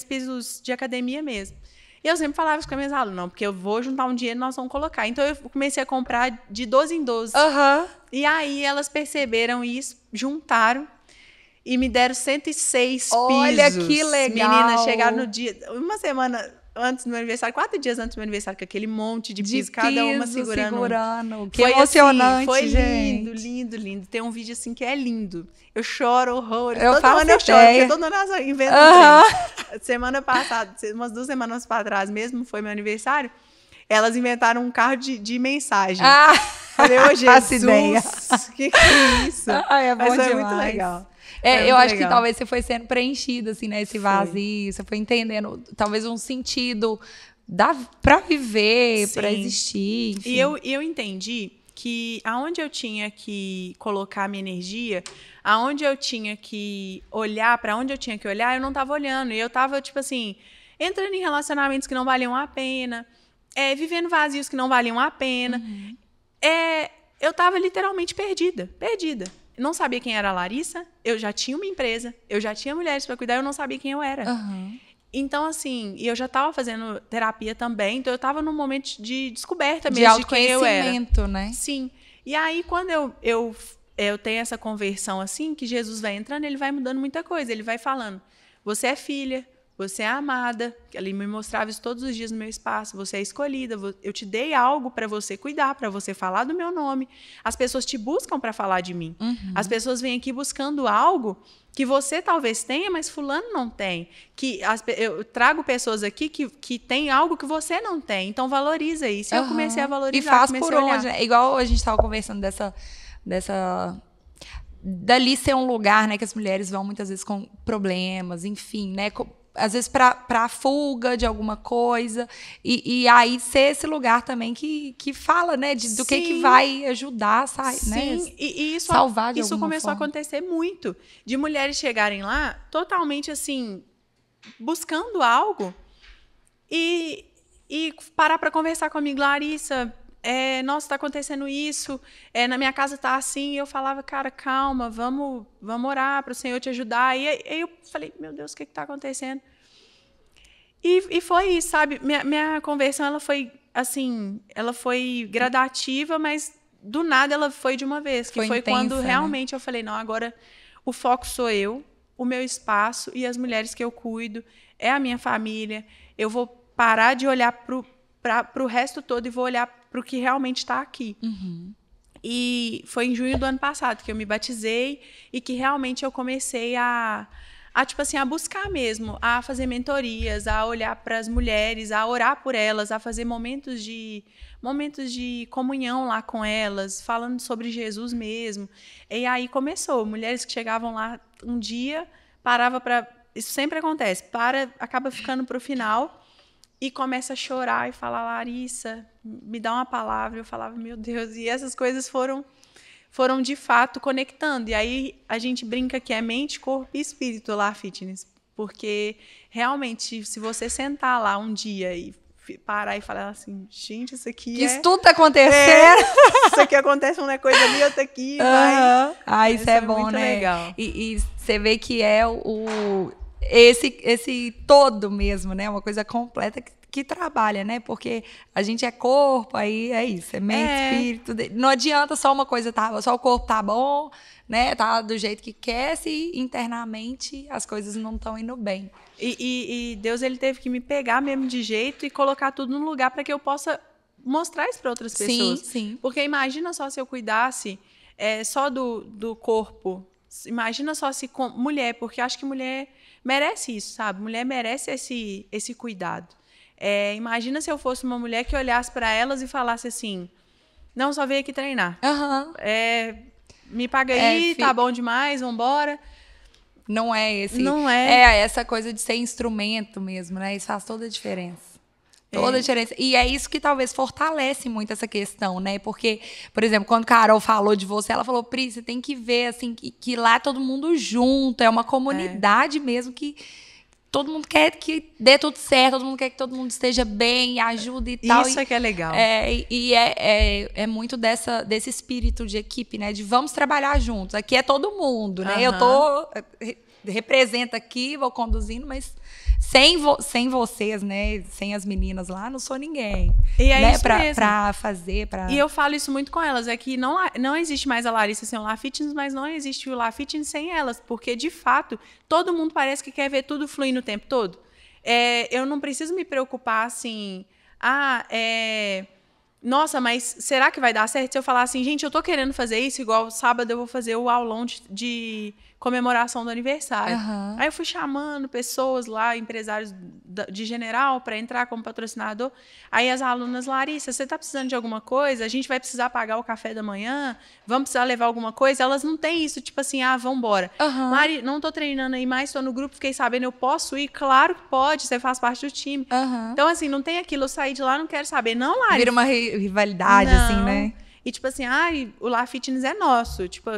pisos de academia mesmo. E eu sempre falava isso com as minhas alunas, não, porque eu vou juntar um dinheiro e nós vamos colocar. Então, eu comecei a comprar de 12 em 12. E aí, elas perceberam isso, juntaram e me deram 106 pisos. Olha que legal! Meninas chegaram no dia... Uma semana antes do meu aniversário, 4 dias antes do meu aniversário, com aquele monte de piso, cada uma segurando. Que emocionante, foi gente. Lindo. Tem um vídeo assim que é lindo. Eu choro horrores. Toda ano eu choro, porque toda ano eu invento Semana passada, umas 2 semanas para trás mesmo, foi meu aniversário, elas inventaram um carro de mensagem. Falei, ô Jesus, que é isso? É bom. Mas foi demais. Muito legal. Eu acho que talvez você foi sendo preenchida, assim, né? Esse vazio, você foi entendendo, talvez um sentido para viver, para existir. Enfim. E eu entendi que aonde eu tinha que colocar a minha energia, aonde eu tinha que olhar, para onde eu tinha que olhar, eu não estava olhando. E eu estava, tipo assim, entrando em relacionamentos que não valiam a pena, vivendo vazios que não valiam a pena. Eu estava literalmente perdida. não sabia quem era a Larissa, eu já tinha uma empresa, eu já tinha mulheres para cuidar, eu não sabia quem eu era. Então, assim, e eu já estava fazendo terapia também, então eu estava num momento de descoberta mesmo de quem eu era. De autoconhecimento, né? Sim. E aí, quando eu tenho essa conversão, assim, que Jesus vai entrando, ele vai mudando muita coisa. Ele vai falando, você é filha, você é amada. Ele me mostrava isso todos os dias no meu espaço. Você é escolhida, eu te dei algo para você cuidar, para você falar do meu nome. As pessoas te buscam para falar de mim. As pessoas vêm aqui buscando algo que você talvez tenha, mas fulano não tem. Eu trago pessoas aqui que tem algo que você não tem. Então, valoriza isso. E eu comecei a valorizar. E faz por onde, né? Igual a gente estava conversando dali ser um lugar, né, que as mulheres vão muitas vezes com problemas, enfim, né, às vezes para fuga de alguma coisa, e aí ser esse lugar também que fala, né, do que vai ajudar, né, e isso, salvar de isso alguma começou forma. a acontecer muito, de mulheres chegarem lá totalmente assim, buscando algo e parar para conversar comigo, Larissa, nossa, está acontecendo isso, na minha casa está assim, e eu falava, cara, calma, vamos orar para o Senhor te ajudar. E aí eu falei, meu Deus, o que está acontecendo? E foi isso, sabe? Minha conversão, ela foi assim, ela foi gradativa, mas do nada ela foi de uma vez, que foi intensa, quando realmente né? eu falei, não, agora o foco sou eu, o meu espaço e as mulheres que eu cuido, é a minha família, eu vou parar de olhar para o resto todo e vou olhar para o que realmente está aqui. E foi em junho do ano passado que eu me batizei e que realmente eu comecei tipo assim, a buscar mesmo, a fazer mentorias, a olhar para as mulheres, a orar por elas, a fazer momentos de comunhão lá com elas, falando sobre Jesus mesmo. E aí começou, mulheres que chegavam lá um dia, parava para... Isso sempre acontece, acaba ficando para o final... E começa a chorar e falar, Larissa, me dá uma palavra. Eu falava, meu Deus. E essas coisas foram de fato conectando. E aí a gente brinca que é mente, corpo e espírito lá, fitness. Porque realmente, se você sentar lá um dia e parar e falar assim, gente, isso aqui isso tudo tá acontecendo. Isso aqui acontece, uma coisa ali, outra aqui. Isso é bom, muito né? Legal. E você vê que é esse todo mesmo, né? Uma coisa completa que trabalha, né? Porque a gente é corpo, aí é isso, é mente, espírito. Não adianta só uma coisa, só o corpo tá bom, né? Tá do jeito que quer, se internamente as coisas não estão indo bem. E Deus, ele teve que me pegar mesmo de jeito e colocar tudo no lugar para que eu possa mostrar isso para outras pessoas. Sim. Porque imagina só se eu cuidasse só do corpo. Imagina só se com mulher, porque acho que mulher merece isso, sabe? Mulher merece esse cuidado. Imagina se eu fosse uma mulher que olhasse para elas e falasse assim, não, só veio aqui treinar. Me paga aí, tá bom demais, vambora. Não é esse. Não é. É essa coisa de ser instrumento mesmo, né? Isso faz toda a diferença. Toda a diferença. E é isso que talvez fortalece muito essa questão, né? Porque, por exemplo, quando Carol falou de você, ela falou, Pri, você tem que ver, assim, que lá todo mundo junto, é uma comunidade mesmo que todo mundo quer que dê tudo certo, todo mundo quer que todo mundo esteja bem, ajude e tal. Isso é que é legal. É muito desse espírito de equipe, né? De vamos trabalhar juntos. Aqui é todo mundo, né? Eu represento aqui, vou conduzindo, mas sem vocês, né? Sem as meninas lá, não sou ninguém. E é né? isso mesmo. Pra fazer, E eu falo isso muito com elas, é que não existe mais a Larissa sem o La Fitness, mas não existe o La Fitness sem elas, porque, de fato, todo mundo parece que quer ver tudo fluindo o tempo todo. Eu não preciso me preocupar, assim, nossa, mas será que vai dar certo se eu falar assim, gente, eu tô querendo fazer isso, igual sábado eu vou fazer o aulão de comemoração do aniversário. Aí eu fui chamando pessoas lá, empresários de General, para entrar como patrocinador. Aí as alunas, Larissa, você está precisando de alguma coisa? A gente vai precisar pagar o café da manhã? Vamos precisar levar alguma coisa? Elas não têm isso, tipo assim, vamos embora. Lari, não estou treinando aí mais, estou no grupo, fiquei sabendo, eu posso ir? Claro que pode, você faz parte do time. Então, assim, não tem aquilo, eu saí de lá, não quero saber. Não, Lari. Vira uma rivalidade, não. assim, né? E, tipo assim, o La Fitness é nosso. Tipo,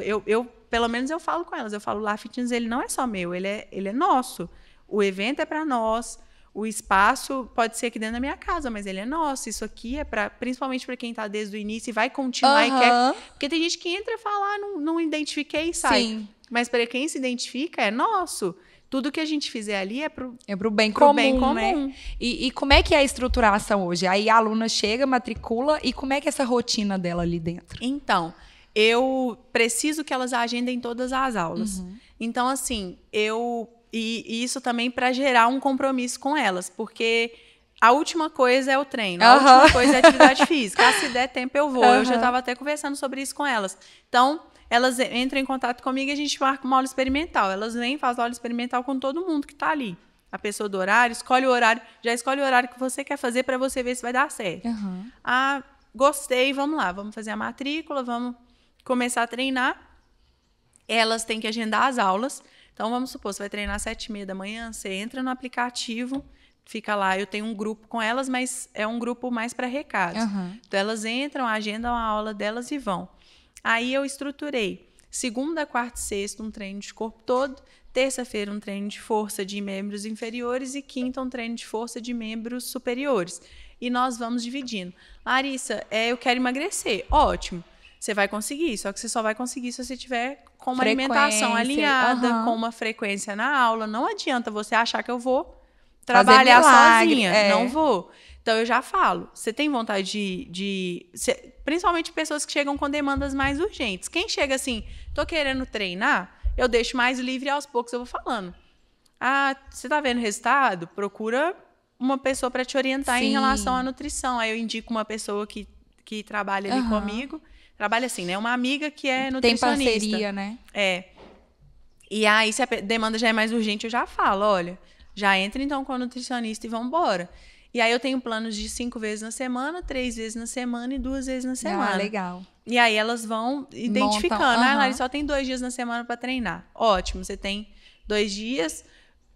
pelo menos eu falo com elas. Eu falo, o La Fitness, ele não é só meu, ele é nosso. O evento é para nós, o espaço pode ser aqui dentro da minha casa, mas ele é nosso. Isso aqui é principalmente para quem está desde o início e vai continuar e quer. Porque tem gente que entra e fala, não identifiquei e sai. Sim. Mas para quem se identifica, é nosso. Tudo que a gente fizer ali é pro bem comum, bem comum. Né? E como é que é a estruturação hoje? Aí a aluna chega, matricula, e como é que é essa rotina dela ali dentro? Então, eu preciso que elas agendem todas as aulas. Então, assim, E isso também para gerar um compromisso com elas, porque a última coisa é o treino, a última coisa é a atividade física. Se der tempo, eu vou. Eu já estava até conversando sobre isso com elas. Então, elas entram em contato comigo e a gente marca uma aula experimental. Elas vêm, fazem aula experimental com todo mundo que está ali. A pessoa do horário, já escolhe o horário que você quer fazer para você ver se vai dar certo. Ah, gostei, vamos lá, vamos fazer a matrícula, vamos começar a treinar. Elas têm que agendar as aulas. Então, vamos supor, você vai treinar às 7h30 da manhã, você entra no aplicativo, fica lá, eu tenho um grupo com elas, mas é um grupo mais para recados. Então, elas entram, agendam a aula delas e vão. Aí, eu estruturei segunda, quarta e sexta, um treino de corpo todo, terça-feira, um treino de força de membros inferiores e quinta, um treino de força de membros superiores. E nós vamos dividindo. Larissa, eu quero emagrecer. Ótimo. Você vai conseguir, só que você só vai conseguir se você tiver com uma alimentação alinhada, com uma frequência na aula. Não adianta você achar que eu vou trabalhar sozinha. Não vou. Então, eu já falo. Você tem vontade principalmente pessoas que chegam com demandas mais urgentes. Quem chega assim, tô querendo treinar, eu deixo mais livre, aos poucos eu vou falando. Ah, você tá vendo o resultado? Procura uma pessoa para te orientar em relação à nutrição. Aí eu indico uma pessoa que trabalha ali comigo. Trabalha assim, né? Uma amiga que é nutricionista. Tem parceria, né? E aí, se a demanda já é mais urgente, eu já falo, olha, já entra então com a nutricionista e vamos embora. E aí eu tenho planos de 5 vezes na semana, 3 vezes na semana e 2 vezes na semana. Ah, legal. E aí elas vão identificando. Ah, Larissa, só tem 2 dias na semana para treinar. Ótimo, você tem 2 dias,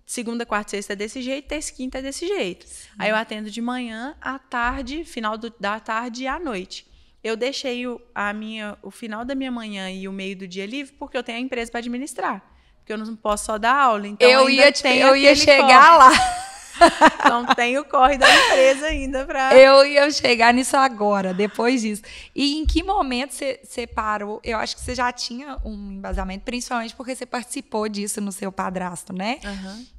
segunda, quarta e sexta é desse jeito, terça e quinta é desse jeito. Aí eu atendo de manhã, à tarde, final da tarde e à noite. Eu deixei o final da minha manhã e o meio do dia livre porque eu tenho a empresa para administrar. Porque eu não posso só dar aula. Então eu ia chegar lá. Então tem o corre da empresa ainda para... Eu ia chegar nisso agora, depois disso. E em que momento você parou? Eu acho que você já tinha um embasamento, principalmente porque você participou disso no seu padrasto, né?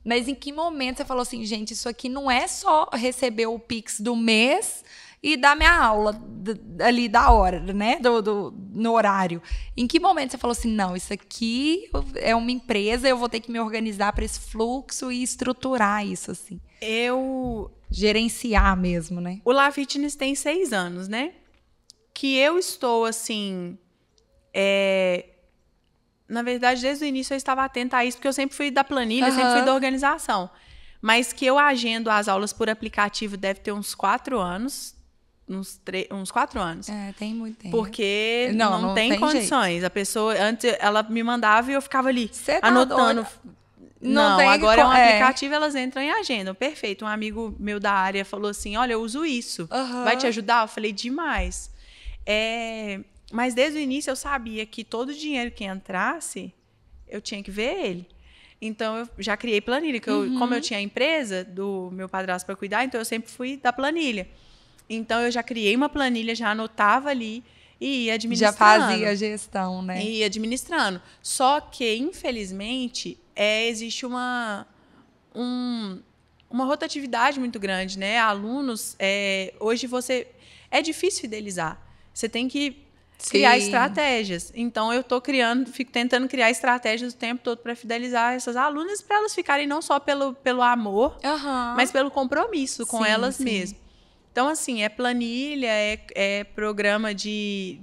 Mas em que momento você falou assim, gente, isso aqui não é só receber o Pix do mês e dar minha aula ali da hora, né? No horário. Em que momento você falou assim, não, isso aqui é uma empresa, eu vou ter que me organizar para esse fluxo e estruturar isso, assim? Gerenciar mesmo, né? O La Fitness tem 6 anos, né? Que eu estou, assim... Na verdade, desde o início eu estava atenta a isso, porque eu sempre fui da planilha, sempre fui da organização. Mas que eu agendo as aulas por aplicativo deve ter uns 4 anos... Uns 4 anos. Tem muito tempo. Porque não tem condições. Jeito. A pessoa, antes, ela me mandava e eu ficava ali, anotando. Não, agora é um aplicativo, elas entram e agendam. Perfeito. Um amigo meu da área falou assim, olha, eu uso isso. Vai te ajudar? Eu falei, demais. Mas desde o início eu sabia que todo o dinheiro que entrasse, eu tinha que ver ele. Então, eu já criei planilha. Como eu tinha a empresa do meu padrasto para cuidar, então eu sempre fui da planilha. Então, eu já criei uma planilha, já anotava ali e ia administrando. Já fazia a gestão, né? E ia administrando. Só que, infelizmente, existe uma rotatividade muito grande, né? Alunos, hoje é difícil fidelizar. Você tem que criar estratégias. Então, eu fico tentando criar estratégias o tempo todo para fidelizar essas alunas, para elas ficarem não só pelo amor, mas pelo compromisso com elas mesmas. Então, assim, é planilha, é programa de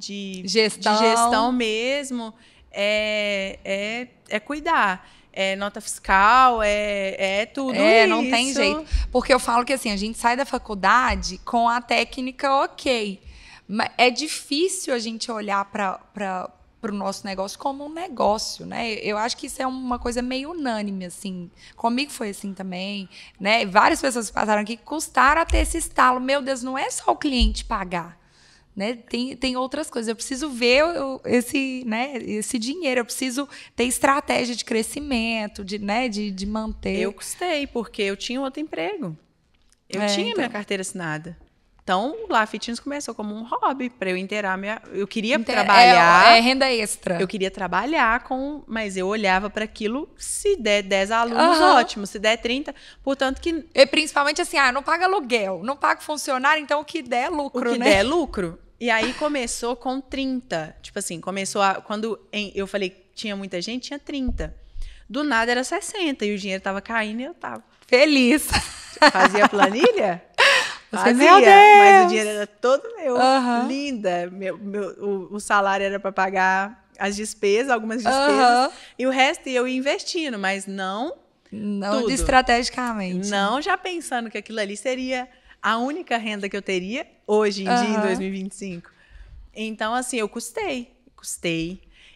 gestão mesmo, é cuidar. É nota fiscal, é tudo isso. Não tem jeito. Porque eu falo que, assim, a gente sai da faculdade com a técnica ok. Mas é difícil a gente olhar para o nosso negócio como um negócio, né? Eu acho que isso é uma coisa meio unânime, assim. Comigo foi assim também, né? Várias pessoas que passaram aqui custaram a ter esse estalo. Meu Deus, não é só o cliente pagar, né? Tem outras coisas. Eu preciso ver esse dinheiro. Eu preciso ter estratégia de crescimento, de manter. Eu custei, porque eu tinha outro emprego. Eu tinha minha carteira assinada. Então, o La Fitness começou como um hobby, para eu inteirar minha... Eu queria trabalhar... É renda extra. Eu queria trabalhar mas eu olhava para aquilo, se der 10 alunos, ótimo. Se der 30, portanto que... E principalmente assim, não paga aluguel, não paga funcionário, então o que der é lucro, né? O que der é lucro. E aí começou com 30. Tipo assim, quando eu falei que tinha muita gente, tinha 30. Do nada era 60 e o dinheiro tava caindo e eu tava... Feliz. Fazia planilha? Fazia, meu Deus! mas o dinheiro era todo meu. Uhum. Linda. O salário era para pagar as despesas, algumas despesas, e o resto eu ia investindo, mas não tudo. Estrategicamente. Não já pensando que aquilo ali seria a única renda que eu teria hoje em dia, em 2025. Então, assim, eu custei.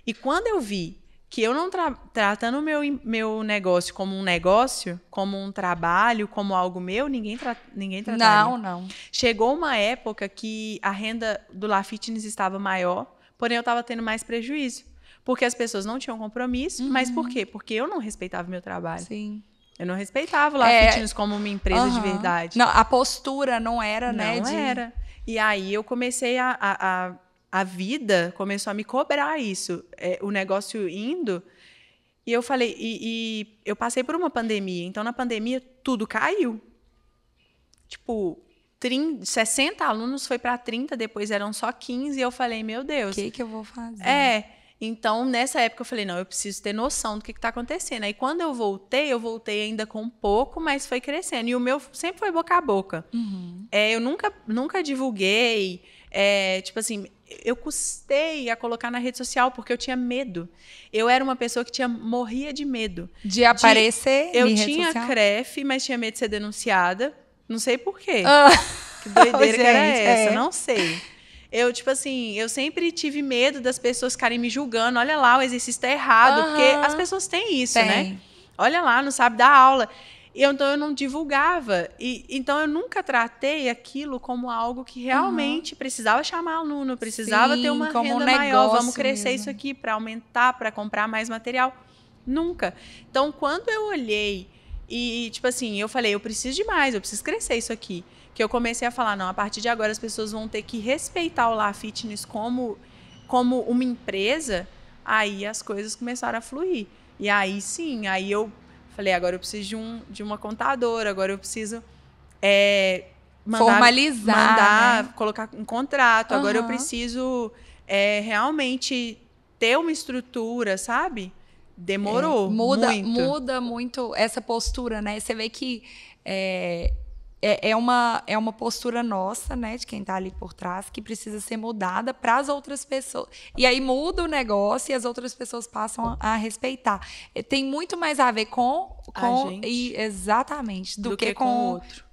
E quando eu vi que eu não tratando o meu negócio, como um trabalho, como algo meu, ninguém trataria. Não. Chegou uma época que a renda do La Fitness estava maior, porém eu estava tendo mais prejuízo. Porque as pessoas não tinham compromisso. Mas por quê? Porque eu não respeitava o meu trabalho. Sim. Eu não respeitava o La Fitness como uma empresa de verdade. Não, a postura não era, né? Não era. E aí eu comecei a vida começou a me cobrar isso. O negócio indo. E eu falei... E eu passei por uma pandemia. Então, na pandemia, tudo caiu. Tipo, 60 alunos foi para 30, depois eram só 15. E eu falei, meu Deus. O que eu vou fazer? Então, nessa época, eu falei, não, eu preciso ter noção do que está acontecendo. Aí, quando eu voltei ainda com pouco, mas foi crescendo. E o meu sempre foi boca a boca. Eu nunca divulguei. Tipo assim, eu custei a colocar na rede social porque eu tinha medo. Eu era uma pessoa que morria de medo. De aparecer Eu em tinha rede social? CREF, mas tinha medo de ser denunciada. Não sei por quê. Que doideira que era essa, não sei. Eu, tipo assim, eu sempre tive medo das pessoas ficarem me julgando. Olha lá, o exercício tá errado. Porque as pessoas têm isso, né? Olha lá, não sabe dar aula. Então, eu não divulgava. Então, eu nunca tratei aquilo como algo que realmente precisava chamar aluno, precisava ter uma renda maior. Vamos crescer isso aqui para aumentar, para comprar mais material. Nunca. Então, quando eu olhei e, tipo assim, eu falei, eu preciso de mais, eu preciso crescer isso aqui. Que eu comecei a falar, não, a partir de agora as pessoas vão ter que respeitar o La Fitness como uma empresa. Aí as coisas começaram a fluir. E aí, sim, aí eu falei, agora eu preciso de uma contadora, agora eu preciso formalizar, né? Colocar um contrato, agora eu preciso realmente ter uma estrutura, sabe? Demorou muito. Muda muito essa postura, né? Você vê que é uma postura nossa, né, de quem está ali por trás, que precisa ser mudada para as outras pessoas. E aí muda o negócio e as outras pessoas passam a respeitar. Tem muito mais a ver com a gente, exatamente, do que com o outro.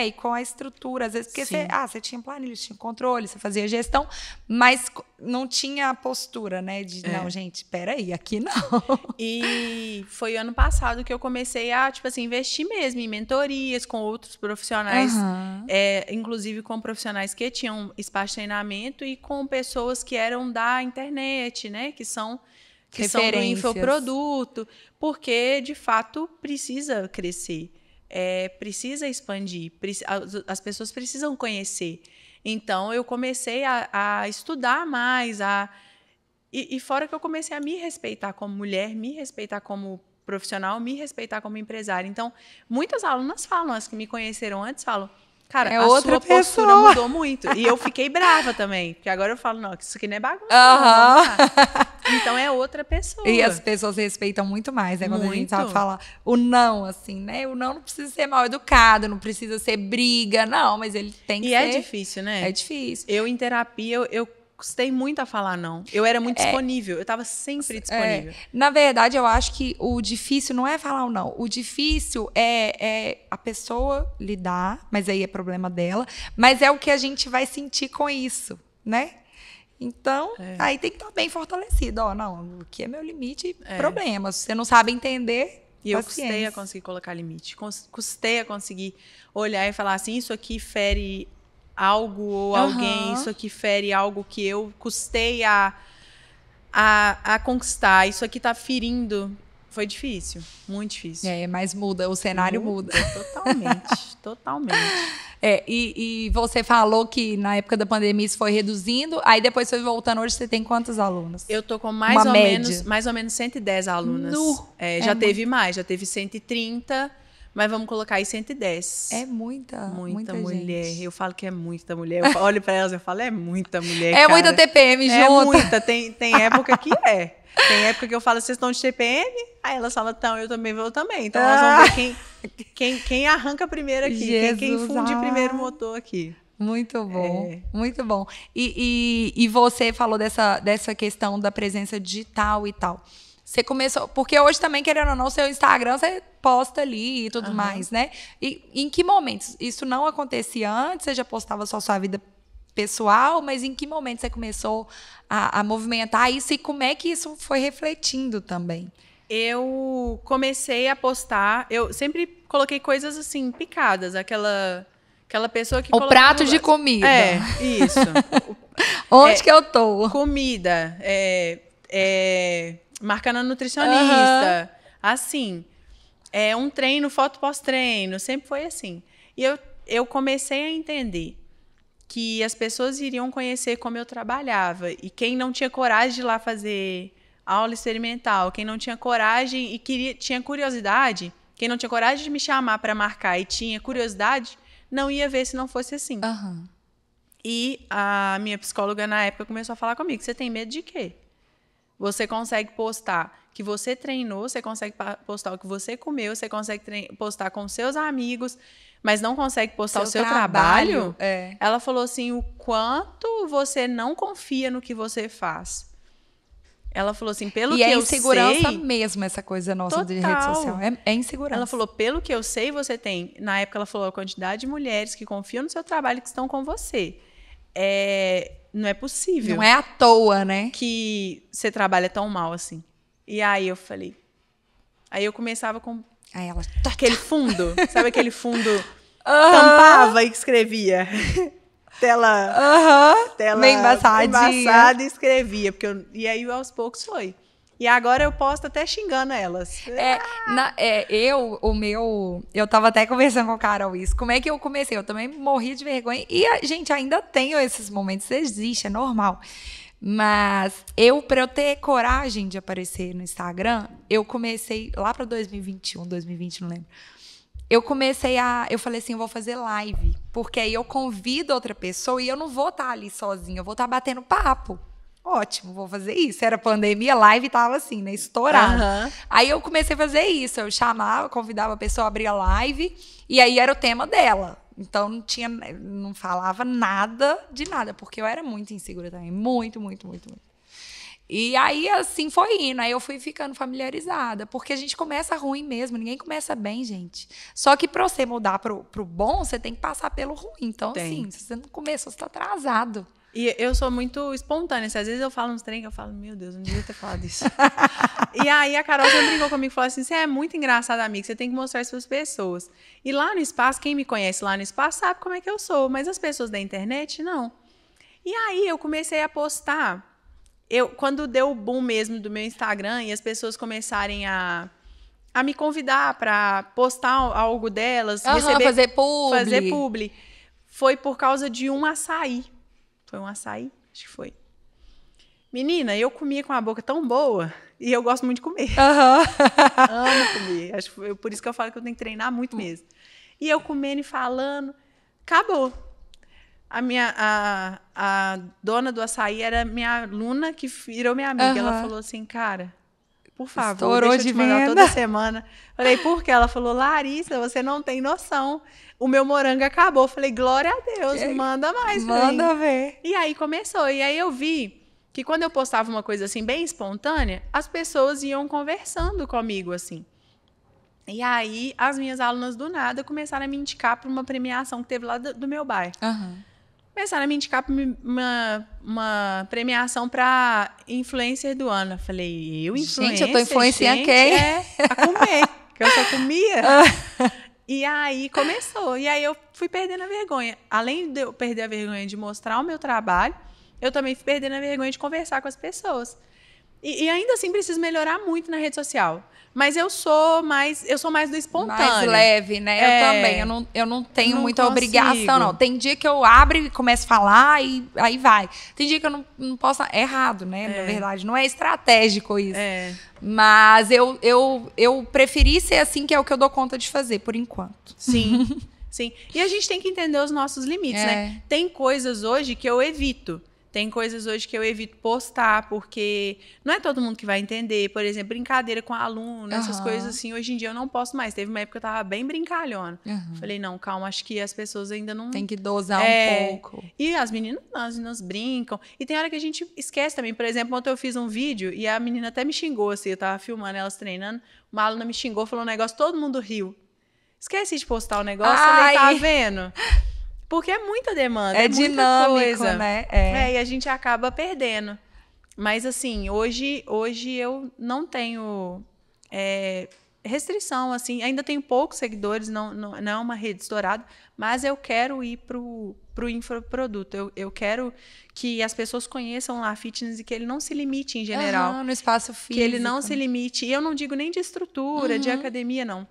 E com a estrutura. Às vezes, porque você tinha planilha, você tinha controle, você fazia gestão, mas não tinha a postura, né, de não, gente, peraí, aqui não. E foi ano passado que eu comecei a, tipo assim, investir mesmo em mentorias com outros profissionais, inclusive com profissionais que tinham espaço de treinamento e com pessoas que eram da internet, né, que são do infoproduto, porque, de fato, precisa crescer, precisa expandir, as pessoas precisam conhecer. Então, eu comecei a estudar mais, e fora que eu comecei a me respeitar como mulher, me respeitar como profissional, me respeitar como empresária. Então, muitas alunas falam, as que me conheceram antes, falam, cara, a sua postura mudou muito. E eu fiquei brava também, porque agora eu falo, não, isso aqui não é bagunça. Então, é outra pessoa. E as pessoas respeitam muito mais, né? Quando a gente sabe falar o não, assim, né? O não precisa ser mal educado, não precisa ser briga, não, mas ele tem que ser... E é difícil, né? É difícil. Eu, em terapia, eu custei muito a falar não. Eu era muito disponível, eu estava sempre disponível. Na verdade, eu acho que o difícil não é falar o não. O difícil é a pessoa lidar, mas aí é problema dela, mas é o que a gente vai sentir com isso, né? Então, aí tem que estar bem fortalecido. Não, o que é meu limite, problema. Se você não sabe entender, e eu custei a conseguir colocar limite. Custei a conseguir olhar e falar assim, isso aqui fere algo ou alguém, isso aqui fere algo que eu custei a conquistar, isso aqui está ferindo Foi difícil, muito difícil. Mas muda, o cenário muda. Totalmente. E você falou que na época da pandemia isso foi reduzindo, aí depois foi voltando. Hoje você tem quantos alunos? Eu tô com mais ou menos 110 alunas. Já teve mais, já teve 130, mas vamos colocar aí 110. É muita mulher. Gente. Eu falo que é muita mulher. Eu olho pra elas e falo, é muita mulher, cara. Muita TPM junto. É muita, tem época que é. Tem época que eu falo, vocês estão de TPM? Aí elas falam, então, eu também vou também. Então, nós vamos ver quem arranca primeiro aqui, quem funde primeiro o motor aqui. Muito bom, muito bom. E você falou dessa questão da presença digital e tal. Você começou... Porque hoje também, querendo ou não, seu Instagram, você posta ali e tudo mais, né? E em que momentos? Isso não acontecia antes? Você já postava só sua vida pessoal, mas em que momento você começou a movimentar isso e como é que isso foi refletindo também? Eu comecei a postar, eu sempre coloquei coisas assim, picadas, aquela pessoa que... O prato de comida. Isso. Onde que eu tô? Comida, marcando a nutricionista, assim, um treino, foto pós-treino, sempre foi assim. E eu comecei a entender que as pessoas iriam conhecer como eu trabalhava. E quem não tinha coragem de ir lá fazer aula experimental, quem não tinha coragem e tinha curiosidade, quem não tinha coragem de me chamar para marcar e tinha curiosidade, não ia ver se não fosse assim. E a minha psicóloga, na época, começou a falar comigo, você tem medo de quê? Você consegue postar que você treinou, você consegue postar o que você comeu, você consegue postar com seus amigos, mas não consegue postar o seu trabalho? Ela falou assim, o quanto você não confia no que você faz. Ela falou assim, pelo que eu sei... E é insegurança mesmo, essa coisa nossa de rede social. É insegurança. Ela falou, pelo que eu sei, você tem... Na época, ela falou a quantidade de mulheres que confiam no seu trabalho e que estão com você. Não é possível. Não é à toa, né? Que você trabalha tão mal assim. E aí eu falei... Aí eu começava com... Aí ela... Aquele fundo, sabe aquele fundo? Tampava e escrevia. Tela meio embaçada e escrevia. E aí, aos poucos, foi. E agora eu posto até xingando elas. Eu tava até conversando com a Carol isso. Como é que eu comecei? Eu também morri de vergonha. E, gente, ainda tenho esses momentos. Existe, é normal. Mas pra eu ter coragem de aparecer no Instagram, eu comecei lá para 2021, 2020, não lembro. Eu falei assim, eu vou fazer live, porque aí eu convido outra pessoa e eu não vou estar ali sozinha, eu vou estar batendo papo. Ótimo, vou fazer isso. Era pandemia, live tava assim, né, estourada. Aí eu comecei a fazer isso, eu chamava, convidava a pessoa a abrir a live e aí era o tema dela. Então não falava nada de nada, porque eu era muito insegura também, muito. E aí, assim, foi indo. Aí eu fui ficando familiarizada. Porque a gente começa ruim mesmo. Ninguém começa bem, gente. Só que pra você mudar pro bom, você tem que passar pelo ruim. Então, assim, se você não começou, você tá atrasado. E eu sou muito espontânea. Às vezes eu falo uns trem que eu falo, meu Deus, eu não devia ter falado isso. E aí a Carol já brincou comigo e falou assim, você é muito engraçada, amiga, você tem que mostrar isso para as pessoas. E lá no espaço, quem me conhece lá no espaço sabe como é que eu sou. Mas as pessoas da internet, não. E aí eu comecei a postar... Quando deu o boom mesmo do meu Instagram e as pessoas começarem a me convidar para postar algo delas, fazer publi. Foi por causa de um açaí. Foi um açaí? Acho que foi. Menina, eu comia com a boca tão boa e eu gosto muito de comer. Amo comer. Por isso que eu falo que eu tenho que treinar muito mesmo. E eu comendo e falando, acabou. A dona do açaí era minha aluna que virou minha amiga. Ela falou assim, cara, por favor, estourou deixa eu te mandar toda semana. Falei, por quê? Ela falou, Larissa, você não tem noção. O meu morango acabou. Falei, glória a Deus, manda mais. Manda ver. E aí começou. E aí eu vi que quando eu postava uma coisa assim, bem espontânea, as pessoas iam conversando comigo, assim. E aí as minhas alunas do nada começaram a me indicar para uma premiação que teve lá do meu bairro. Começaram a me indicar para uma premiação para influencer do ano. Eu falei, influencer? Gente, eu tô influenciando quem? A comer, que eu só comia. E aí começou. E aí eu fui perdendo a vergonha. Além de eu perder a vergonha de mostrar o meu trabalho, eu também fui perdendo a vergonha de conversar com as pessoas. E ainda assim preciso melhorar muito na rede social. Mas eu sou mais do espontâneo. Mais leve, né? Eu também. Eu não tenho não muita consigo. obrigação, não. Tem dia que eu abro e começo a falar e aí vai. Tem dia que eu não posso... É errado, né? Na verdade, não é estratégico isso. Mas eu preferi ser assim, que é o que eu dou conta de fazer, por enquanto. Sim, sim. E a gente tem que entender os nossos limites, né? Tem coisas hoje que eu evito. Tem coisas hoje que eu evito postar, porque não é todo mundo que vai entender. Por exemplo, brincadeira com aluno, essas coisas assim. Hoje em dia eu não posto mais. Teve uma época que eu tava bem brincalhona. Falei, não, calma, acho que as pessoas ainda não... Tem que dosar um pouco. E as meninas brincam. E tem hora que a gente esquece também. Por exemplo, ontem eu fiz um vídeo e a menina até me xingou, assim. Eu tava filmando elas treinando. Uma aluna me xingou, falou um negócio, todo mundo riu. Esqueci de postar o negócio, falei, tá vendo? Porque é muita demanda, é dinâmico, muita coisa, né? E a gente acaba perdendo. Mas, assim, hoje eu não tenho restrição, assim. Ainda tenho poucos seguidores, não é uma rede estourada, mas eu quero ir pro infoproduto. Eu quero que as pessoas conheçam lá a fitness e que ele não se limite em general. No espaço físico. Que ele não se limite. E eu não digo nem de estrutura, de academia, não.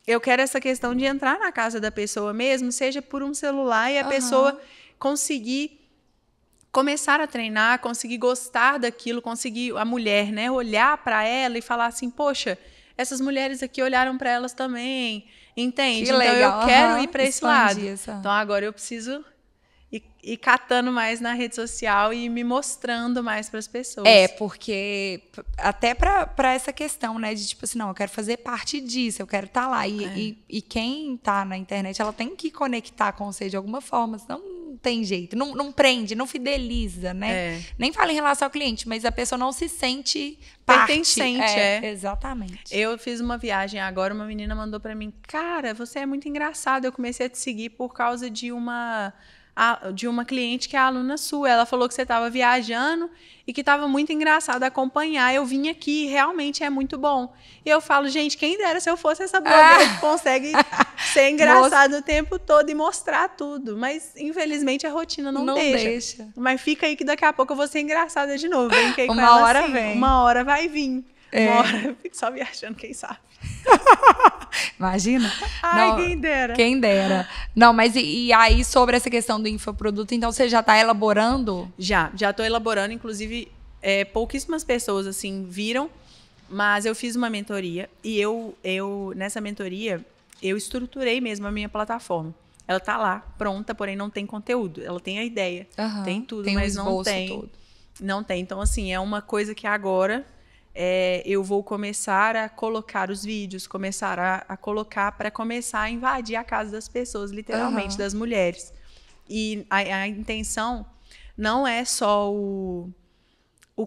Eu quero essa questão de entrar na casa da pessoa mesmo, seja por um celular, e a pessoa conseguir começar a treinar, conseguir gostar daquilo, conseguir a mulher, né, olhar para ela e falar assim, poxa, essas mulheres aqui olharam para elas também, entende? Que legal. Então eu quero ir para esse lado. Isso. Então agora eu preciso ir catando mais na rede social e me mostrando mais para as pessoas. Porque até para essa questão, né, de tipo assim, não, eu quero fazer parte disso, eu quero estar lá. E quem tá na internet, ela tem que conectar com você de alguma forma, senão não tem jeito. Não prende, não fideliza, né? Nem fala em relação ao cliente, mas a pessoa não se sente pertencente. Exatamente. Eu fiz uma viagem agora, uma menina mandou para mim, cara, você é muito engraçado, eu comecei a te seguir por causa de uma cliente que é aluna sua. Ela falou que você estava viajando e que estava muito engraçado acompanhar. Eu vim aqui, realmente é muito bom. E eu falo, gente, quem dera se eu fosse essa blogueira que consegue ser engraçado o tempo todo e mostrar tudo. Mas, infelizmente, a rotina não deixa. Mas fica aí que daqui a pouco eu vou ser engraçada de novo. Brinquei com ela hora assim, vem. Uma hora vai vir. Uma hora eu fico só viajando, quem sabe. Imagina? Ai, quem dera. Quem dera. Não, mas e aí sobre essa questão do infoproduto, então você já está elaborando? Já estou elaborando, inclusive pouquíssimas pessoas assim viram, mas eu fiz uma mentoria e eu nessa mentoria eu estruturei mesmo a minha plataforma. Ela está lá, pronta, porém não tem conteúdo. Ela tem a ideia, tem tudo, mas não tem. Todo. Não tem. Então, assim, é uma coisa que agora eu vou começar a colocar os vídeos, começar a colocar para começar a invadir a casa das pessoas, literalmente, das mulheres. E a intenção não é só o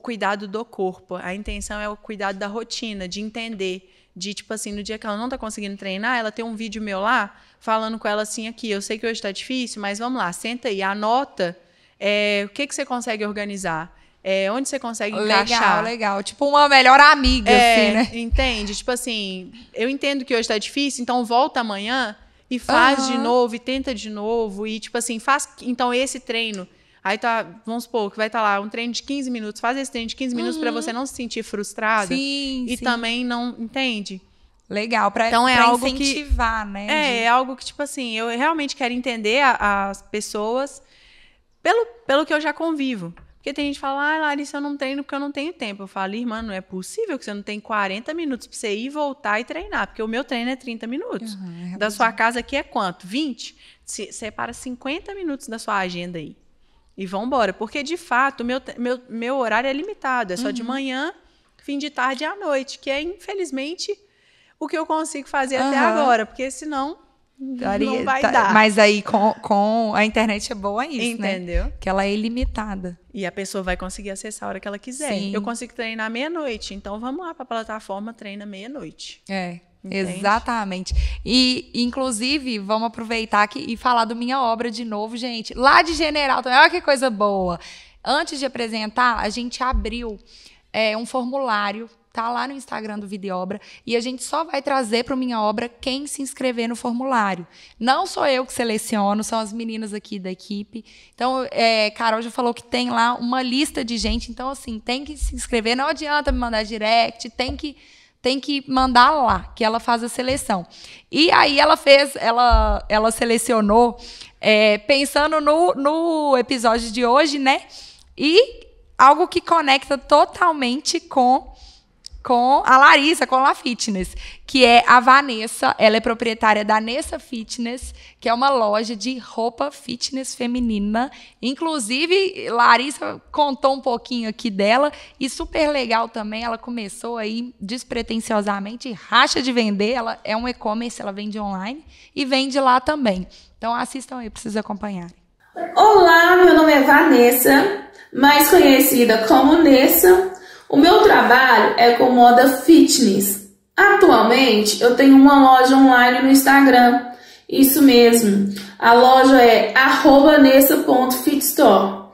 cuidado do corpo, a intenção é o cuidado da rotina, de entender, de tipo assim, no dia que ela não está conseguindo treinar, ela tem um vídeo meu lá, falando com ela assim, aqui, eu sei que hoje está difícil, mas vamos lá, senta aí, anota o que você consegue organizar. Onde você consegue encaixar. Legal. Tipo uma melhor amiga, assim, né? Entende? Tipo assim, eu entendo que hoje tá difícil, então volta amanhã e faz de novo, e tenta de novo. E tipo assim, faz então esse treino. Aí tá, vamos supor, que vai estar lá um treino de 15 minutos. Faz esse treino de 15 minutos para você não se sentir frustrada. Sim, também não, entende? Legal, para então é algo incentivar, né? É algo que, tipo assim, eu realmente quero entender as pessoas pelo que eu já convivo. Porque tem gente que fala, Larissa, eu não treino porque eu não tenho tempo. Eu falo, irmã, não é possível que você não tenha 40 minutos para você ir, voltar e treinar. Porque o meu treino é 30 minutos. Da sua casa aqui é quanto? 20? Separa 50 minutos da sua agenda aí. E vão embora. Porque, de fato, meu horário é limitado. É só de manhã, fim de tarde e à noite. Que é, infelizmente, o que eu consigo fazer até agora. Porque, senão... não vai dar. Mas aí com a internet é boa isso, entendeu? Né? Que ela é ilimitada. E a pessoa vai conseguir acessar a hora que ela quiser. Sim. Eu consigo treinar meia-noite, então vamos lá para a plataforma, treina meia-noite. Entende? Exatamente. E, inclusive, vamos aproveitar aqui e falar do Minha Obra de novo, gente. Lá de General também, olha que coisa boa. Antes de apresentar, a gente abriu um formulário Tá lá no Instagram do Vida e Obra. E a gente só vai trazer para o Minha Obra quem se inscrever no formulário. Não sou eu que seleciono, são as meninas aqui da equipe. Então, Carol já falou que tem lá uma lista de gente. Então, assim, tem que se inscrever. Não adianta me mandar direct, tem que mandar lá, que ela faz a seleção. E aí ela selecionou, pensando no episódio de hoje, né? E algo que conecta totalmente com a Larissa, com a La Fitness, que é a Vanessa. Ela é proprietária da Nessa Fitness, que é uma loja de roupa fitness feminina. Inclusive, Larissa contou um pouquinho aqui dela, e super legal também. Ela começou aí despretensiosamente, racha de vender. Ela é um e-commerce, ela vende online e vende lá também. Então, assistam aí, precisa acompanhar. Olá, meu nome é Vanessa, mais conhecida como Nessa. O meu trabalho é com moda fitness. Atualmente, eu tenho uma loja online no Instagram. Isso mesmo. A loja é @nessa.fitstore.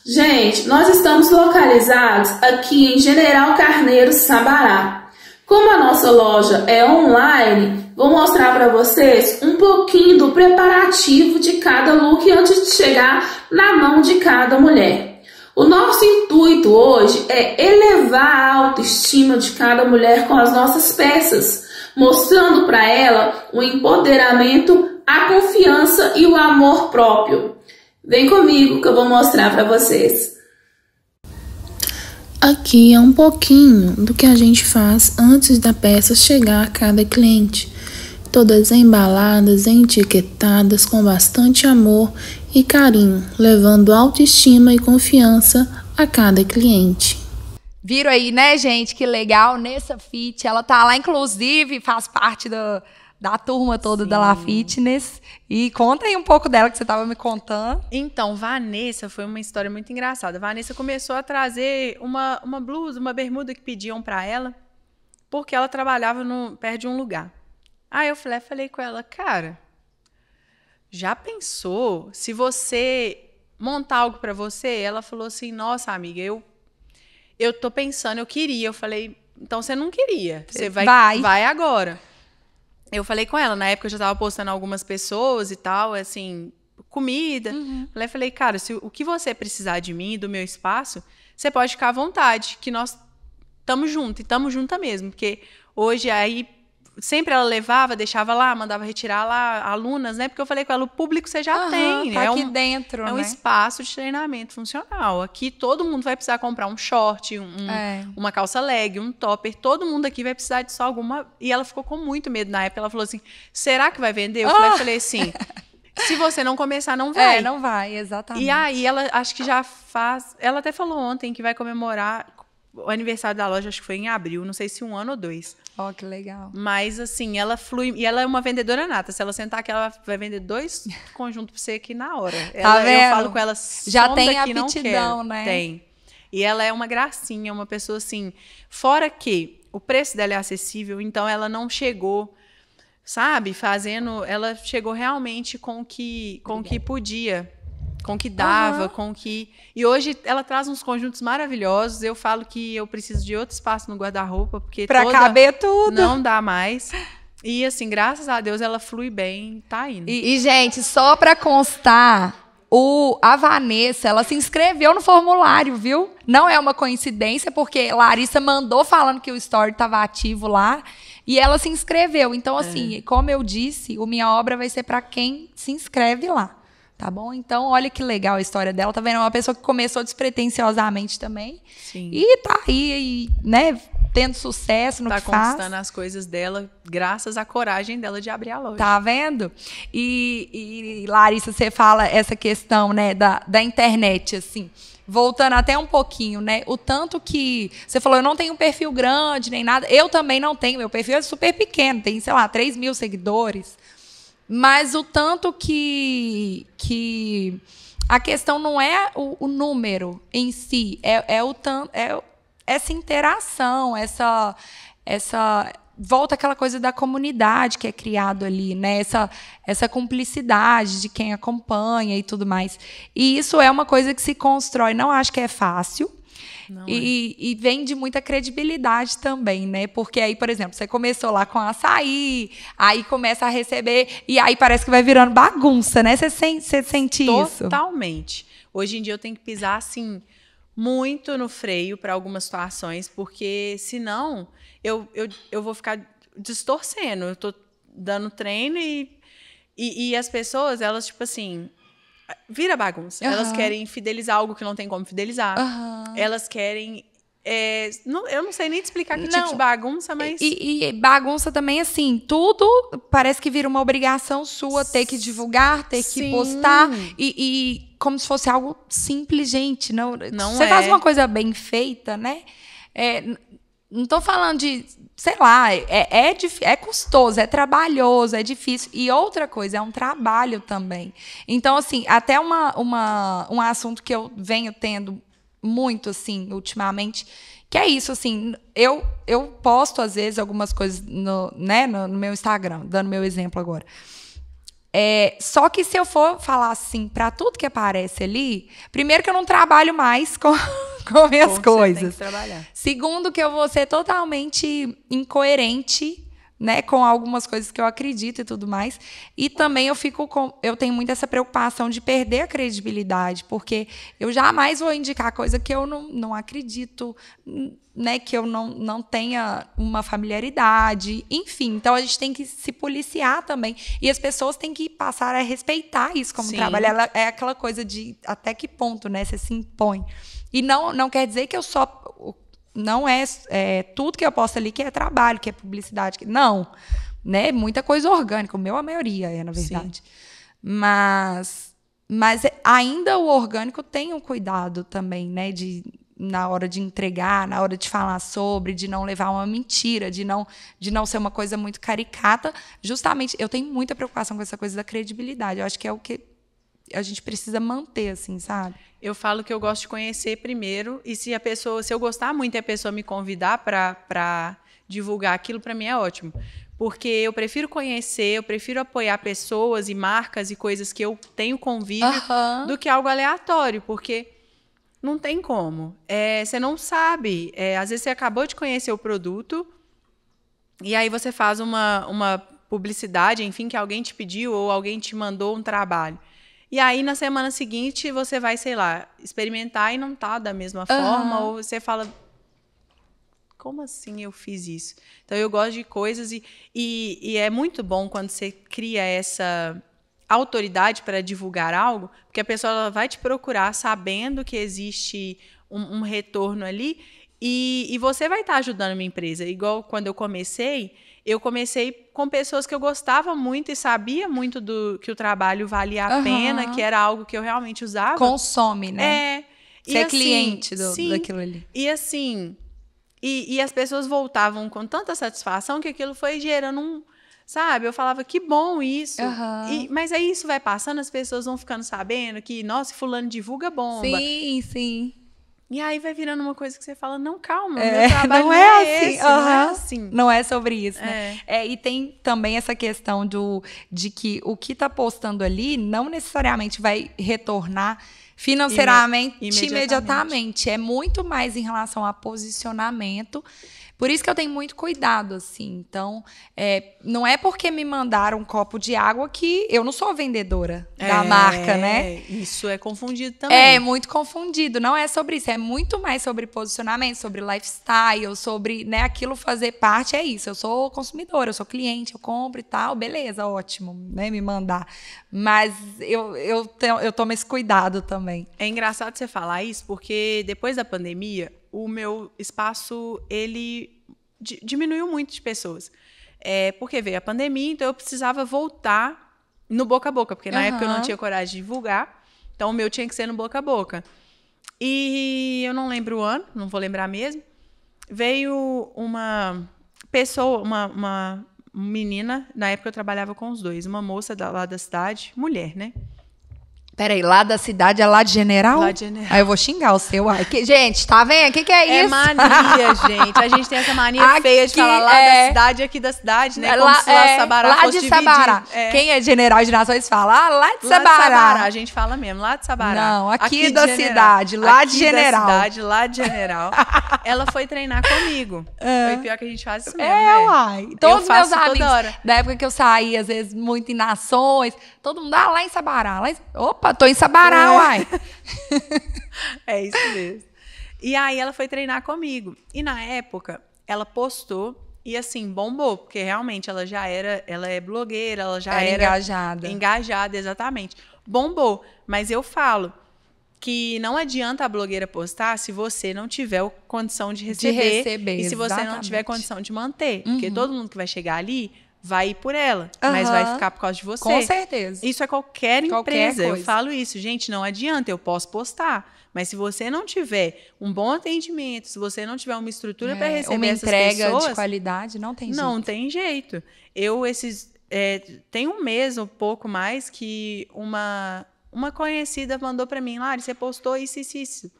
Gente, nós estamos localizados aqui em General Carneiro, Sabará. Como a nossa loja é online, vou mostrar para vocês um pouquinho do preparativo de cada look antes de chegar na mão de cada mulher. O nosso intuito hoje é elevar a autoestima de cada mulher com as nossas peças, mostrando para ela o empoderamento, a confiança e o amor próprio. Vem comigo que eu vou mostrar para vocês. Aqui é um pouquinho do que a gente faz antes da peça chegar a cada cliente. Todas embaladas, etiquetadas com bastante amor e carinho, levando autoestima e confiança a cada cliente. Viram aí, né, gente? Que legal, Nessa Fit. Ela tá lá, inclusive, faz parte da turma toda da La Fitness. E conta aí um pouco dela, que você estava me contando. Então, Vanessa foi uma história muito engraçada. Vanessa começou a trazer uma blusa, uma bermuda que pediam para ela, porque ela trabalhava perto de um lugar. Aí eu falei com ela, cara, já pensou se você montar algo para você? Ela falou assim, nossa, amiga, eu tô pensando, eu queria. Eu falei, então você não queria, você vai agora. Eu falei com ela, na época eu já estava postando algumas pessoas e tal, assim, comida. Uhum. Falei, cara, o que você precisar de mim, do meu espaço, você pode ficar à vontade, que nós estamos juntos, e estamos juntas mesmo, porque hoje aí sempre ela levava, deixava lá, mandava retirar lá alunas, né? Porque eu falei com ela, o público você já tem, tá aqui dentro, é um espaço de treinamento funcional. Aqui todo mundo vai precisar comprar um short, uma calça leg, um topper, todo mundo aqui vai precisar de só alguma. E ela ficou com muito medo na época. Ela falou assim: será que vai vender? Eu falei assim: se você não começar, não vai. Não vai, exatamente. E aí ela acho que já faz. Ela até falou ontem que vai comemorar o aniversário da loja, acho que foi em abril, não sei se 1 ano ou 2. Ó, que legal. Mas, assim, ela flui. E ela é uma vendedora nata. Se ela sentar aqui, ela vai vender 2 conjuntos pra você aqui na hora. Tá vendo? Eu falo com ela, já tem daqui, aptidão, né? Tem. E ela é uma gracinha, uma pessoa assim. Fora que o preço dela é acessível, então ela não chegou, sabe, fazendo. Ela chegou realmente com o que podia. Com o que dava, com o que... E hoje ela traz uns conjuntos maravilhosos. Eu falo que eu preciso de outro espaço no guarda-roupa, porque pra caber tudo. Não dá mais. E assim, graças a Deus, ela flui bem, tá indo. E gente, só pra constar, a Vanessa, ela se inscreveu no formulário, viu? Não é uma coincidência, porque Larissa mandou falando que o story estava ativo lá, e ela se inscreveu. Então, assim, como eu disse, o Minha Obra vai ser para quem se inscreve lá. Tá bom? Então, olha que legal a história dela. Tá vendo? É uma pessoa que começou despretensiosamente também. Sim. E tá aí, né? Tendo sucesso no que faz. Tá conquistando as coisas dela, graças à coragem dela de abrir a loja. Tá vendo? E Larissa, você fala essa questão, né, da internet, assim. Voltando até um pouquinho, né? O tanto que... Você falou, eu não tenho um perfil grande, nem nada. Eu também não tenho. Meu perfil é super pequeno. Tem, sei lá, 3 mil seguidores. Mas o tanto que a questão não é o número em si, essa interação, essa volta aquela coisa da comunidade que é criado ali, né? Essa cumplicidade de quem acompanha e tudo mais. E isso é uma coisa que se constrói, não acho que é fácil. Não E vem de muita credibilidade também, né? Porque aí, por exemplo, você começou lá com açaí, aí começa a receber, e aí parece que vai virando bagunça, né? Você sente isso? Totalmente. Hoje em dia eu tenho que pisar, assim, muito no freio para algumas situações, porque senão eu vou ficar distorcendo. Eu tô dando treino e as pessoas, elas, tipo assim, vira bagunça. Elas querem fidelizar algo que não tem como fidelizar. Elas querem... eu não sei nem te explicar que tipo de bagunça, mas... E bagunça também, assim, tudo parece que vira uma obrigação sua ter que divulgar, ter que postar. E como se fosse algo simples, gente. Não você faz uma coisa bem feita, né? Não tô falando de... Sei lá, é custoso, é trabalhoso, é difícil. E outra coisa, é um trabalho também. Então, assim, até um assunto que eu venho tendo muito, assim, ultimamente, que é isso, assim, eu posto, às vezes, algumas coisas no meu Instagram, dando meu exemplo agora. Só que se eu for falar assim para tudo que aparece ali, primeiro que eu não trabalho mais com minhas coisas. Tem que trabalhar. Segundo que eu vou ser totalmente incoerente, né, com algumas coisas que eu acredito e tudo mais. E também eu tenho muito essa preocupação de perder a credibilidade, porque eu jamais vou indicar coisa que eu não acredito, né, que eu não tenha uma familiaridade, enfim. Então a gente tem que se policiar também, e as pessoas têm que passar a respeitar isso como trabalho. É aquela coisa de até que ponto, né, você se impõe. E não quer dizer que eu só... Não é tudo que eu posto ali que é trabalho, que é publicidade. Não. Né? Muita coisa orgânica. O meu, a maioria na verdade. Sim. Mas ainda o orgânico tem um cuidado também, né? Na hora de entregar, na hora de falar sobre, de não levar uma mentira, de não ser uma coisa muito caricata. Justamente, eu tenho muita preocupação com essa coisa da credibilidade. Eu acho que é o que a gente precisa manter, assim, sabe? Eu falo que eu gosto de conhecer primeiro, e se eu gostar muito e a pessoa me convidar para divulgar aquilo, para mim é ótimo. Porque eu prefiro conhecer, eu prefiro apoiar pessoas e marcas e coisas que eu tenho convívio do que algo aleatório, porque não tem como. Você não sabe. Às vezes você acabou de conhecer o produto e aí você faz uma publicidade, enfim, que alguém te pediu ou alguém te mandou um trabalho. E aí, na semana seguinte, você vai, sei lá, experimentar e não tá da mesma forma. Ou você fala, como assim eu fiz isso? Então, eu gosto de coisas e é muito bom quando você cria essa autoridade para divulgar algo, porque a pessoa ela vai te procurar sabendo que existe um retorno ali e você vai estar ajudando a minha empresa. Igual quando eu comecei com pessoas que eu gostava muito e sabia muito que o trabalho valia a pena, que era algo que eu realmente usava. Consome, né? Você é assim, cliente daquilo ali. E assim, e as pessoas voltavam com tanta satisfação que aquilo foi gerando sabe? Eu falava, que bom isso. Mas aí isso vai passando, as pessoas vão ficando sabendo que, nossa, fulano divulga bomba. Sim, sim. E aí vai virando uma coisa que você fala, não, calma, meu trabalho não é assim. esse, não é assim. Não é sobre isso, né? E tem também essa questão de que o que está postando ali não necessariamente vai retornar financeiramente imediatamente. É muito mais em relação a posicionamento. Por isso que eu tenho muito cuidado, assim. Então, não é porque me mandaram um copo de água que eu não sou vendedora da marca, né? Isso é confundido também. É muito confundido. Não é sobre isso. É muito mais sobre posicionamento, sobre lifestyle, sobre, né, aquilo fazer parte. É isso. Eu sou consumidora, eu sou cliente, eu compro e tal. Beleza, ótimo, né, me mandar. Mas eu tomo esse cuidado também. É engraçado você falar isso, porque depois da pandemia, o meu espaço, ele diminuiu muito de pessoas. Porque veio a pandemia, então eu precisava voltar no boca a boca, porque na época eu não tinha coragem de divulgar, então o meu tinha que ser no boca a boca. E eu não lembro o ano, não vou lembrar mesmo, veio uma pessoa, uma menina, na época eu trabalhava com os dois, uma moça lá da cidade, mulher, né? Peraí, lá da cidade é lá de General? Lá de General. Aí eu vou xingar o seu. Ai, gente, tá vendo? O que é É isso? mania, gente. A gente tem essa mania Aqui feia de falar lá da cidade e aqui da cidade, né? Como se lá de Sabará lá fosse de dividido. Sabará. Quem é General de Nações fala, lá de Lá Sabará. de Sabará, a gente fala mesmo, lá de Sabará. Não, aqui de da General. cidade, lá de Aqui General. da cidade, lá de General. Ela foi treinar comigo. Foi pior que a gente faz isso mesmo, É, né? uai. Todos faço meus amigos, toda hora. da época que eu saí, às vezes, muito em Nações, todo mundo, lá em Sabará. Opa, tô em Sabará, uai. É isso mesmo. E aí ela foi treinar comigo. E na época, ela postou e assim, bombou, porque realmente ela é blogueira, ela já era engajada. Engajada, exatamente. Bombou. Mas eu falo que não adianta a blogueira postar se você não tiver condição de receber. E se você não tiver condição de manter. Porque todo mundo que vai chegar ali vai ir por ela, mas vai ficar por causa de você. Com certeza. Isso é qualquer empresa. Coisa. Eu falo isso, gente, não adianta, eu posso postar. Mas se você não tiver um bom atendimento, se você não tiver uma estrutura para receber uma essas entrega pessoas, de qualidade, não tem jeito. Não tem jeito. Tem um mês ou pouco mais que uma conhecida mandou para mim, Lari, você postou isso.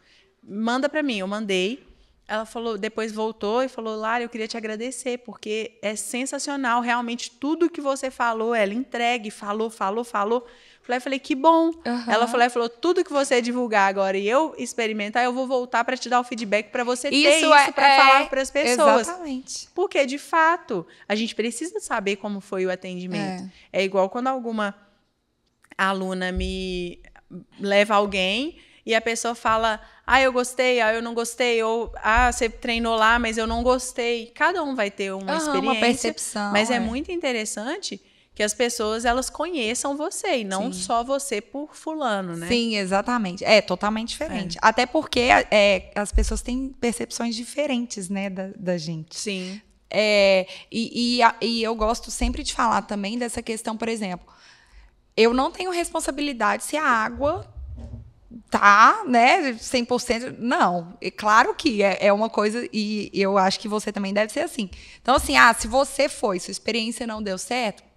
Manda para mim, eu mandei. Ela falou, depois voltou e falou, Lari, eu queria te agradecer, porque é sensacional, realmente, tudo que você falou, ela entregue, falou. Falei, que bom. Ela falou, tudo que você divulgar agora e eu experimentar, eu vou voltar para te dar o feedback para você ter isso para falar para as pessoas. Exatamente. Porque, de fato, a gente precisa saber como foi o atendimento. É igual quando alguma aluna me leva alguém e a pessoa fala, eu gostei, eu não gostei, ou você treinou lá, mas eu não gostei. Cada um vai ter uma experiência. Uma percepção. Mas é muito interessante que as pessoas, elas conheçam você, e não só você por fulano, né? Sim, exatamente. É totalmente diferente. Até porque as pessoas têm percepções diferentes, né, da gente. Sim. E eu gosto sempre de falar também dessa questão, por exemplo, eu não tenho responsabilidade se a água tá, né, 100%. Não, é claro que é uma coisa, e eu acho que você também deve ser assim. Então, assim, se você sua experiência não deu certo,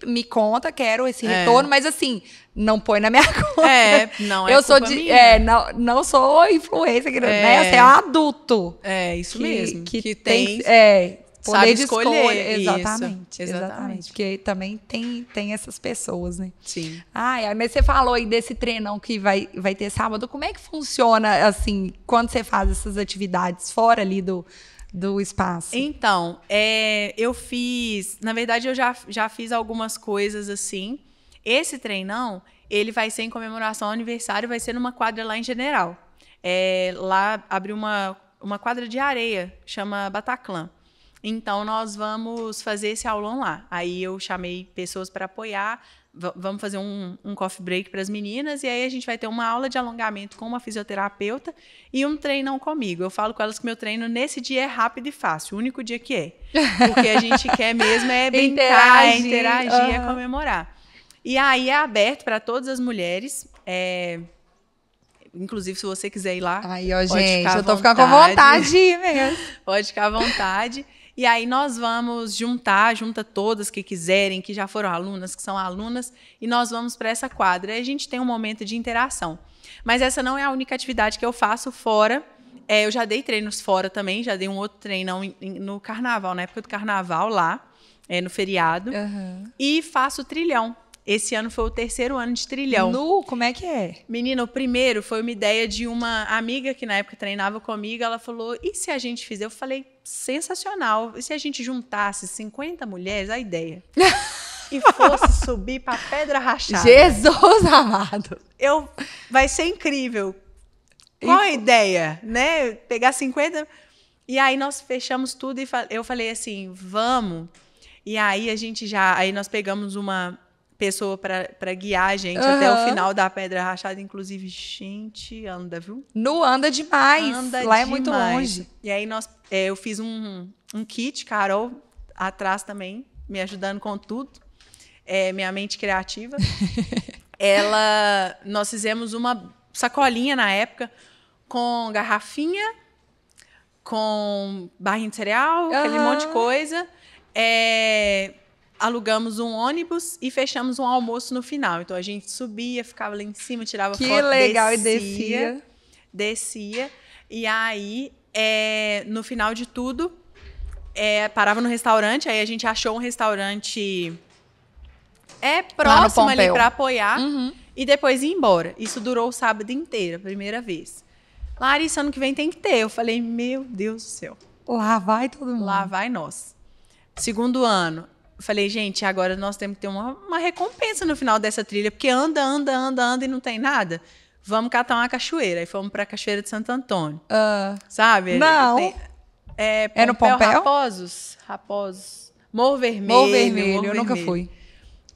me conta, quero esse retorno, mas assim, não põe na minha conta. Não é eu sou minha. Não sou influencer, né? Você é um adulto. É, isso mesmo. Que tem poder de escolha. Exatamente. Porque também tem essas pessoas, né? Sim. Mas você falou aí desse treinão que vai ter sábado. Como é que funciona, assim, quando você faz essas atividades fora ali do espaço? Então, eu fiz... Na verdade, eu já fiz algumas coisas assim. Esse treinão, ele vai ser em comemoração ao aniversário, vai ser numa quadra lá em General. Lá abriu uma quadra de areia, chama Bataclan. Então, nós vamos fazer esse aulão lá. Aí eu chamei pessoas para apoiar. Vamos fazer um coffee break para as meninas. E aí a gente vai ter uma aula de alongamento com uma fisioterapeuta e um treinão comigo. Eu falo com elas que meu treino nesse dia é rápido e fácil. O único dia que é. Porque a gente quer mesmo brincar, interagir, comemorar. E aí é aberto para todas as mulheres. Inclusive, se você quiser ir lá, gente, eu tô ficando com vontade mesmo. Pode ficar à vontade. E aí nós vamos junta todas que quiserem, que já foram alunas, que são alunas, e nós vamos para essa quadra. E a gente tem um momento de interação. Mas essa não é a única atividade que eu faço fora. Eu já dei treinos fora também, já dei um outro treinão no carnaval, na época do carnaval lá, no feriado. E faço trilhão. Esse ano foi o 3º ano de trilhão. Como é que é? Menina, o primeiro foi uma ideia de uma amiga que na época treinava comigo. Ela falou, e se a gente fizer? Eu falei, sensacional. E se a gente juntasse 50 mulheres, a ideia. E fosse subir para Pedra Rachada. Jesus amado. Vai ser incrível. Qual a ideia? Né? Pegar 50... E aí nós fechamos tudo e eu falei assim, vamos. E aí aí nós pegamos uma pessoa para guiar a gente até o final da Pedra Rachada. Inclusive, gente, anda, viu? Anda demais. Anda Lá demais. É muito longe. E aí eu fiz um kit, Carol, atrás também, me ajudando com tudo. Minha mente criativa. Nós fizemos uma sacolinha na época com garrafinha, com barrinha de cereal, aquele monte de coisa. alugamos um ônibus e fechamos um almoço no final. Então, a gente subia, ficava lá em cima, tirava foto, Que legal, descia. e Descia. E aí, no final de tudo, parava no restaurante. Aí a gente achou um restaurante próximo ali para apoiar. E depois ia embora. Isso durou o sábado inteiro, a primeira vez. Larissa, ano que vem tem que ter. Eu falei, meu Deus do céu. Lá vai todo mundo. Lá vai nós. Segundo ano, eu falei, gente, agora nós temos que ter uma recompensa no final dessa trilha, porque anda e não tem nada. Vamos catar uma cachoeira. Aí fomos para a Cachoeira de Santo Antônio. Sabe? Não. É no Pompéu? Raposos. Morro Vermelho. Morro Vermelho, eu nunca fui.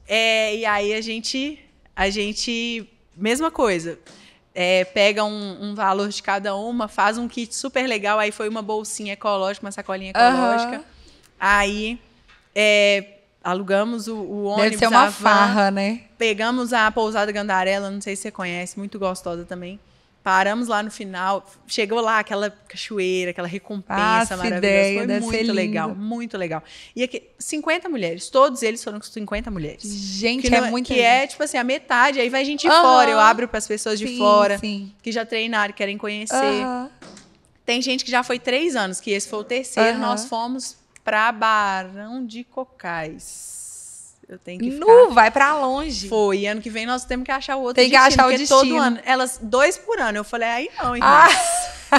E aí a gente, mesma coisa. Pega um valor de cada uma, faz um kit super legal. Aí foi uma bolsinha ecológica, uma sacolinha ecológica. Aí alugamos o ônibus. Deve ser uma farra, né? Pegamos a Pousada Gandarela, não sei se você conhece, muito gostosa também. Paramos lá no final, chegou lá aquela cachoeira, aquela recompensa maravilhosa. Foi muito legal, muito legal. E aqui, 50 mulheres, todos eles foram com 50 mulheres. Gente, muito que é, tipo assim, a metade, aí vai gente de fora, eu abro para as pessoas de fora, que já treinaram, querem conhecer. Tem gente que já foi 3 anos, que esse foi o terceiro, nós fomos para Barão de Cocais. Eu tenho que ficar... vai pra longe. Foi. E ano que vem nós temos que achar o outro destino. Tem que achar o destino. Todo ano. Elas 2 por ano. Eu falei, aí não, irmão.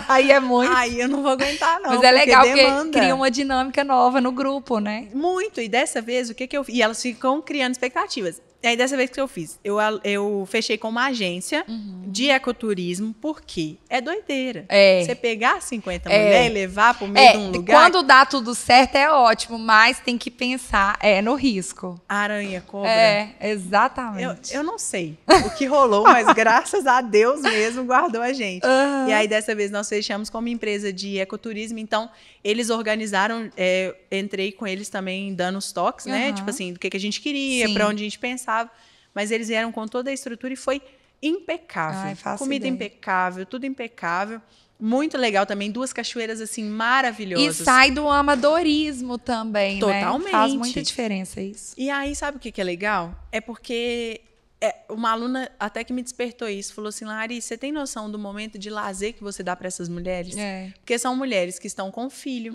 Aí é muito. Aí eu não vou aguentar, não. Mas é legal porque cria uma dinâmica nova no grupo, né? Muito. E dessa vez, o que eu fiz? E elas ficam criando expectativas. E aí, dessa vez que eu fiz, eu fechei com uma agência de ecoturismo, porque é doideira. Você pegar 50 mulheres e levar pro meio de um lugar... Quando dá tudo certo é ótimo, mas tem que pensar no risco. Aranha, cobra. Exatamente. Eu não sei o que rolou, mas graças a Deus mesmo guardou a gente. E aí, dessa vez, nós fechamos com uma empresa de ecoturismo, então... Eles organizaram, entrei com eles também dando os toques, né? Tipo assim, do que a gente queria, para onde a gente pensava. Mas eles vieram com toda a estrutura e foi impecável. Comida impecável, tudo impecável. Muito legal também, 2 cachoeiras assim maravilhosas. E sai do amadorismo também, Totalmente. Né? Faz muita diferença isso. E aí, sabe o que é legal? É porque... uma aluna até que me despertou isso, falou assim, Larissa, você tem noção do momento de lazer que você dá para essas mulheres? Porque são mulheres que estão com filho,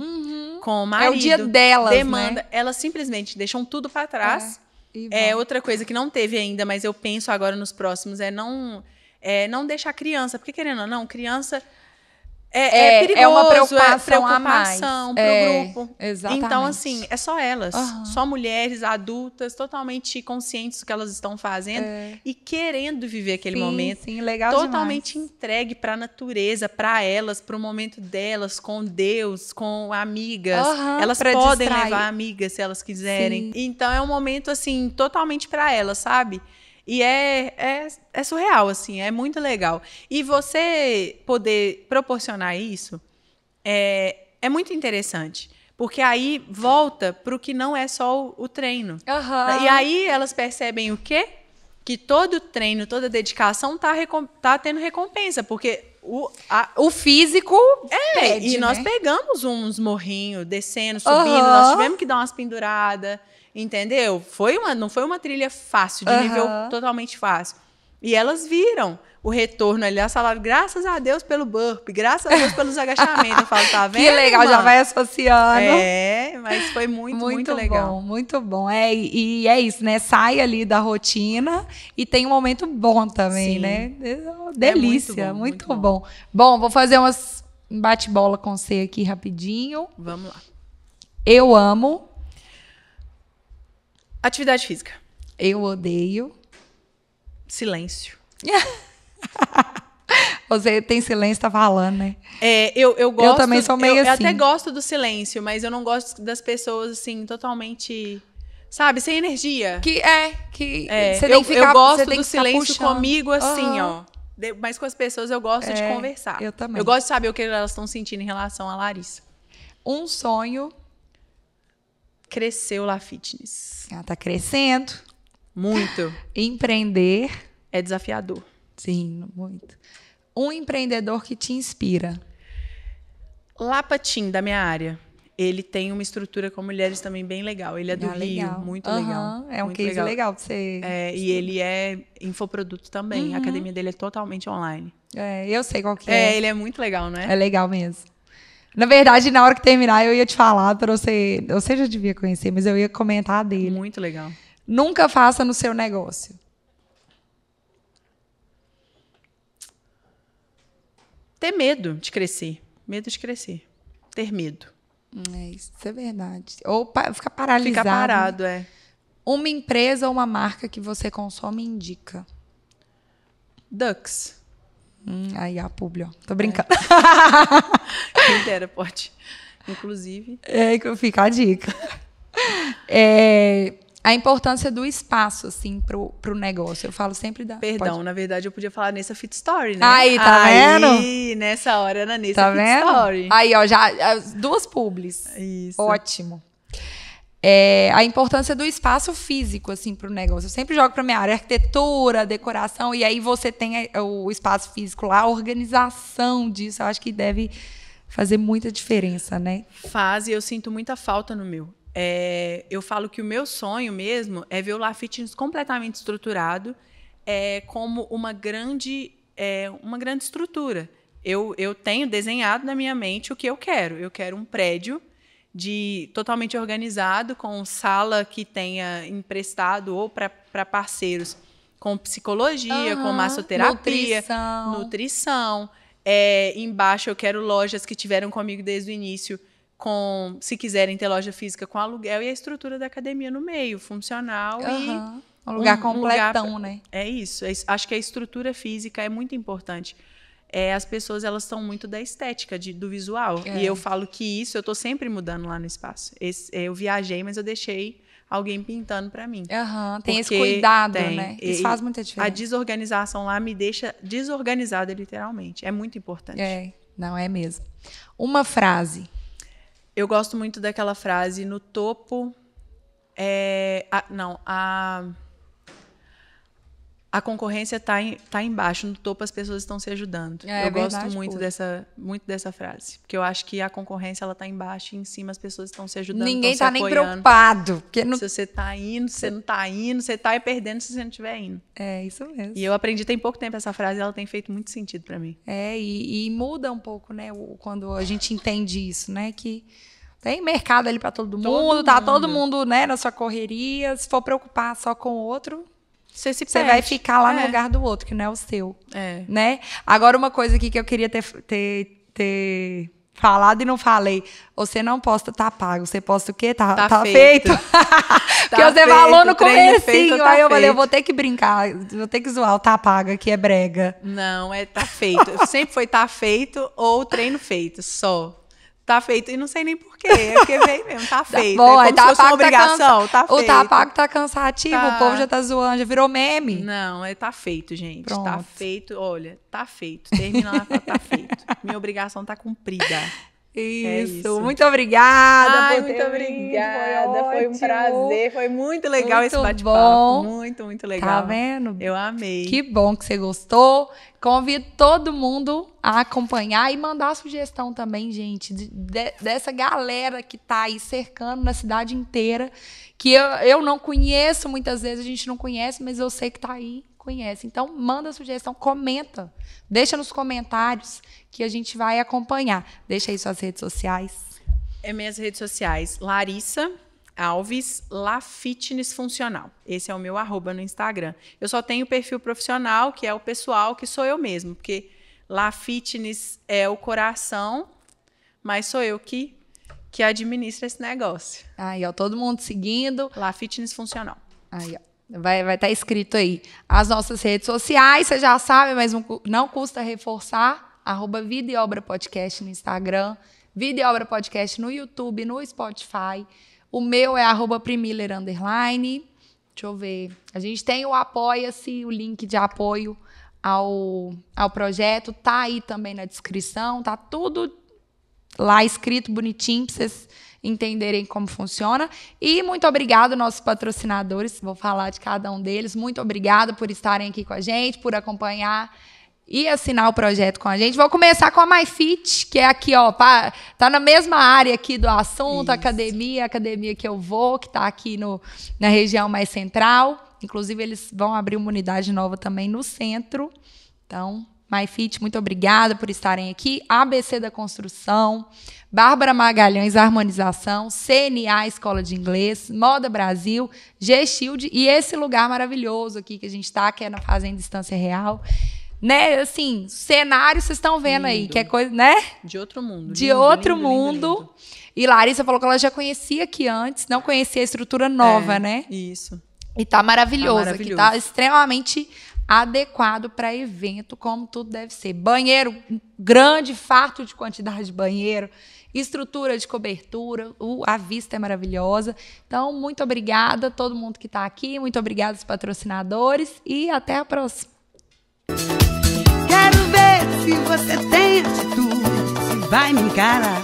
com marido. É o dia delas, demanda. Né? Elas simplesmente deixam tudo para trás. Outra coisa que não teve ainda, mas eu penso agora nos próximos, não deixar criança, porque querendo ou não, criança... perigoso, é uma preocupação a mais pro grupo. Exatamente. Então, assim, é só elas. Só mulheres adultas, totalmente conscientes do que elas estão fazendo e querendo viver aquele momento. Sim, legal totalmente demais. Entregue para a natureza, para elas, para o momento delas, com Deus, com amigas. Elas podem levar amigas se elas quiserem. Então, é um momento, assim, totalmente para elas, sabe? E é surreal, assim, é muito legal. E você poder proporcionar isso é muito interessante. Porque aí volta para o que não é só o treino. E aí elas percebem o quê? Que todo treino, toda dedicação tá tendo recompensa. Porque o físico pede, e nós né? pegamos uns morrinhos, descendo, subindo. Nós tivemos que dar umas penduradas. Entendeu? Não foi uma trilha fácil, de nível totalmente fácil. E elas viram o retorno ali, elas falaram, graças a Deus pelo burpee, graças a Deus pelos agachamentos. Eu falo, tá vendo? Que legal, já vai associando. Mas foi muito legal. Muito bom. E é isso, né? Sai ali da rotina e tem um momento bom também, né? Delícia, muito bom. Bom, vou fazer um bate-bola com você aqui rapidinho. Vamos lá. Eu amo... Atividade física. Eu odeio. Silêncio. Você tem silêncio, tá falando, né? Eu gosto. Eu também sou meio assim. Eu até gosto do silêncio, mas eu não gosto das pessoas, assim, totalmente... Sabe? Sem energia. Você tem que ficar, eu gosto você tem do que ficar silêncio puxando. Comigo, assim, ó. Mas com as pessoas eu gosto de conversar. Eu também. Eu gosto de saber o que elas estão sentindo em relação a Larissa. Um sonho... Cresceu lá Fitness. Ela tá crescendo. Muito. Empreender. É desafiador. Sim, muito. Um empreendedor que te inspira. Lapatim, da minha área. ele tem uma estrutura com mulheres também bem legal. Ele é do Rio, muito legal. É um muito case legal pra você. E ele é infoproduto também. A academia dele é totalmente online. Eu sei qual que é. Ele é muito legal, não é? É legal mesmo. Na verdade, na hora que terminar, eu ia te falar para você. Você já devia conhecer, mas eu ia comentar dele. Muito legal. Nunca faça no seu negócio. Ter medo de crescer. Medo de crescer. Ter medo. Isso é verdade. Ou ficar paralisado. Ficar parado, Uma empresa ou uma marca que você consome indica. Dux. Aí a publi, ó. Tô brincando. Quem dera, pode. Inclusive. Que fica a dica. A importância do espaço, assim, pro negócio. Eu falo sempre da... Perdão, na verdade eu podia falar Nessa Fit Story, né? Aí, tá vendo? Aí, nessa hora era Nessa Fit Story. Aí, ó, já as 2 publis. Isso. Ótimo. A importância do espaço físico, assim, pro negócio. Eu sempre jogo pra minha área, arquitetura, decoração, e aí você tem o espaço físico lá, a organização disso, eu acho que deve fazer muita diferença, né? Faz, e eu sinto muita falta no meu. Eu falo que o meu sonho mesmo é ver o La Fitness completamente estruturado, como uma grande estrutura. Eu tenho desenhado na minha mente o que eu quero. Eu quero um prédio totalmente organizado, com sala que tenha emprestado ou para parceiros, com psicologia, com massoterapia, nutrição. Embaixo eu quero lojas que tiveram comigo desde o início, se quiserem ter loja física com aluguel, e a estrutura da academia no meio, funcional. Um lugar completão, né? É isso. Acho que a estrutura física é muito importante. As pessoas, elas estão muito da estética, do visual. E eu falo que isso eu estou sempre mudando lá no espaço. Eu viajei, mas eu deixei alguém pintando para mim. Tem esse cuidado, né? Isso faz muita diferença. A desorganização lá me deixa desorganizada, literalmente. É muito importante. Não é mesmo. Uma frase. Eu gosto muito daquela frase, no topo... A concorrência tá embaixo, no topo as pessoas estão se ajudando. Eu gosto muito dessa frase. Porque eu acho que a concorrência ela tá embaixo e em cima as pessoas estão se ajudando. Ninguém tá nem preocupado. Porque Se você tá indo, se você não tá indo, você tá perdendo se você não estiver indo. É isso mesmo. E eu aprendi tem pouco tempo essa frase e ela tem feito muito sentido para mim. E muda um pouco, né? Quando a gente entende isso, né? Que tem mercado ali para todo mundo, tá todo mundo, né, na sua correria. Se for preocupar só com o outro... Você vai ficar lá no lugar do outro, que não é o seu. Né? Agora, uma coisa aqui que eu queria ter falado e não falei. Você não posta tá pago. Você posta o quê? Tá feito. Porque você falou no comecinho. Aí eu falei, eu vou ter que brincar. Vou ter que zoar o tá pago, que é brega. Não, tá feito. Sempre foi tá feito ou treino feito, só. Tá feito, e não sei nem porquê. É porque veio mesmo, tá feito. Bom, como se fosse uma obrigação, tá feito. O tá pago tá cansativo, o povo já tá zoando, já virou meme. Não, tá feito, gente. Pronto. Tá feito, olha, tá feito. Termina lá, tá feito. Minha obrigação tá cumprida. Isso. Muito obrigada. Muito obrigada. Foi um prazer. Foi muito legal muito esse bate-papo. Muito legal. Tá vendo? Eu amei. Que bom que você gostou. Convido todo mundo a acompanhar e mandar sugestão também, gente, dessa galera que tá aí cercando na cidade inteira, que eu não conheço, muitas vezes a gente não conhece, mas eu sei que tá aí, conhece. Então, manda sugestão, comenta. Deixa nos comentários que a gente vai acompanhar. Deixa aí suas redes sociais. Minhas redes sociais, Larissa Alves, La Fitness Funcional. Esse é o meu @ no Instagram. Eu só tenho o perfil profissional, que é o pessoal, que sou eu mesmo, porque La Fitness é o coração, mas sou eu que administra esse negócio. Aí, ó, todo mundo seguindo. La Fitness Funcional. Aí, ó. Vai estar escrito aí. As nossas redes sociais, você já sabe, mas não custa reforçar. @Vida e Obra Podcast no Instagram, Vida e Obra Podcast no YouTube, no Spotify. O meu é @Primiller_. Deixa eu ver. A gente tem o Apoia-se, o link de apoio ao projeto. Tá aí também na descrição. Tá tudo lá escrito bonitinho para vocês entenderem como funciona. E muito obrigado, nossos patrocinadores. Vou falar de cada um deles. Muito obrigada por estarem aqui com a gente, por acompanhar e assinar o projeto com a gente. Vou começar com a MyFit, que é aqui, ó, tá na mesma área aqui do assunto, a academia que eu vou, que tá aqui na região mais central. Inclusive, eles vão abrir uma unidade nova também no centro. Então, MyFit, muito obrigada por estarem aqui. ABC da Construção, Bárbara Magalhães, Harmonização, CNA, Escola de Inglês, Moda Brasil, G-Shield e esse lugar maravilhoso aqui que a gente está, que é na Fazenda Estância Real. Né, assim, cenário, vocês estão vendo aí, que é coisa, né? De outro mundo. De outro mundo. E Larissa falou que ela já conhecia aqui antes, não conhecia a estrutura nova, né? Isso. E tá maravilhoso, aqui tá extremamente adequado para evento, como tudo deve ser. Banheiro grande, farto de quantidade de banheiro, estrutura de cobertura, a vista é maravilhosa. Então, muito obrigada a todo mundo que está aqui, muito obrigada aos patrocinadores e até a próxima. Quero ver se você tem atitude, se vai me encarar.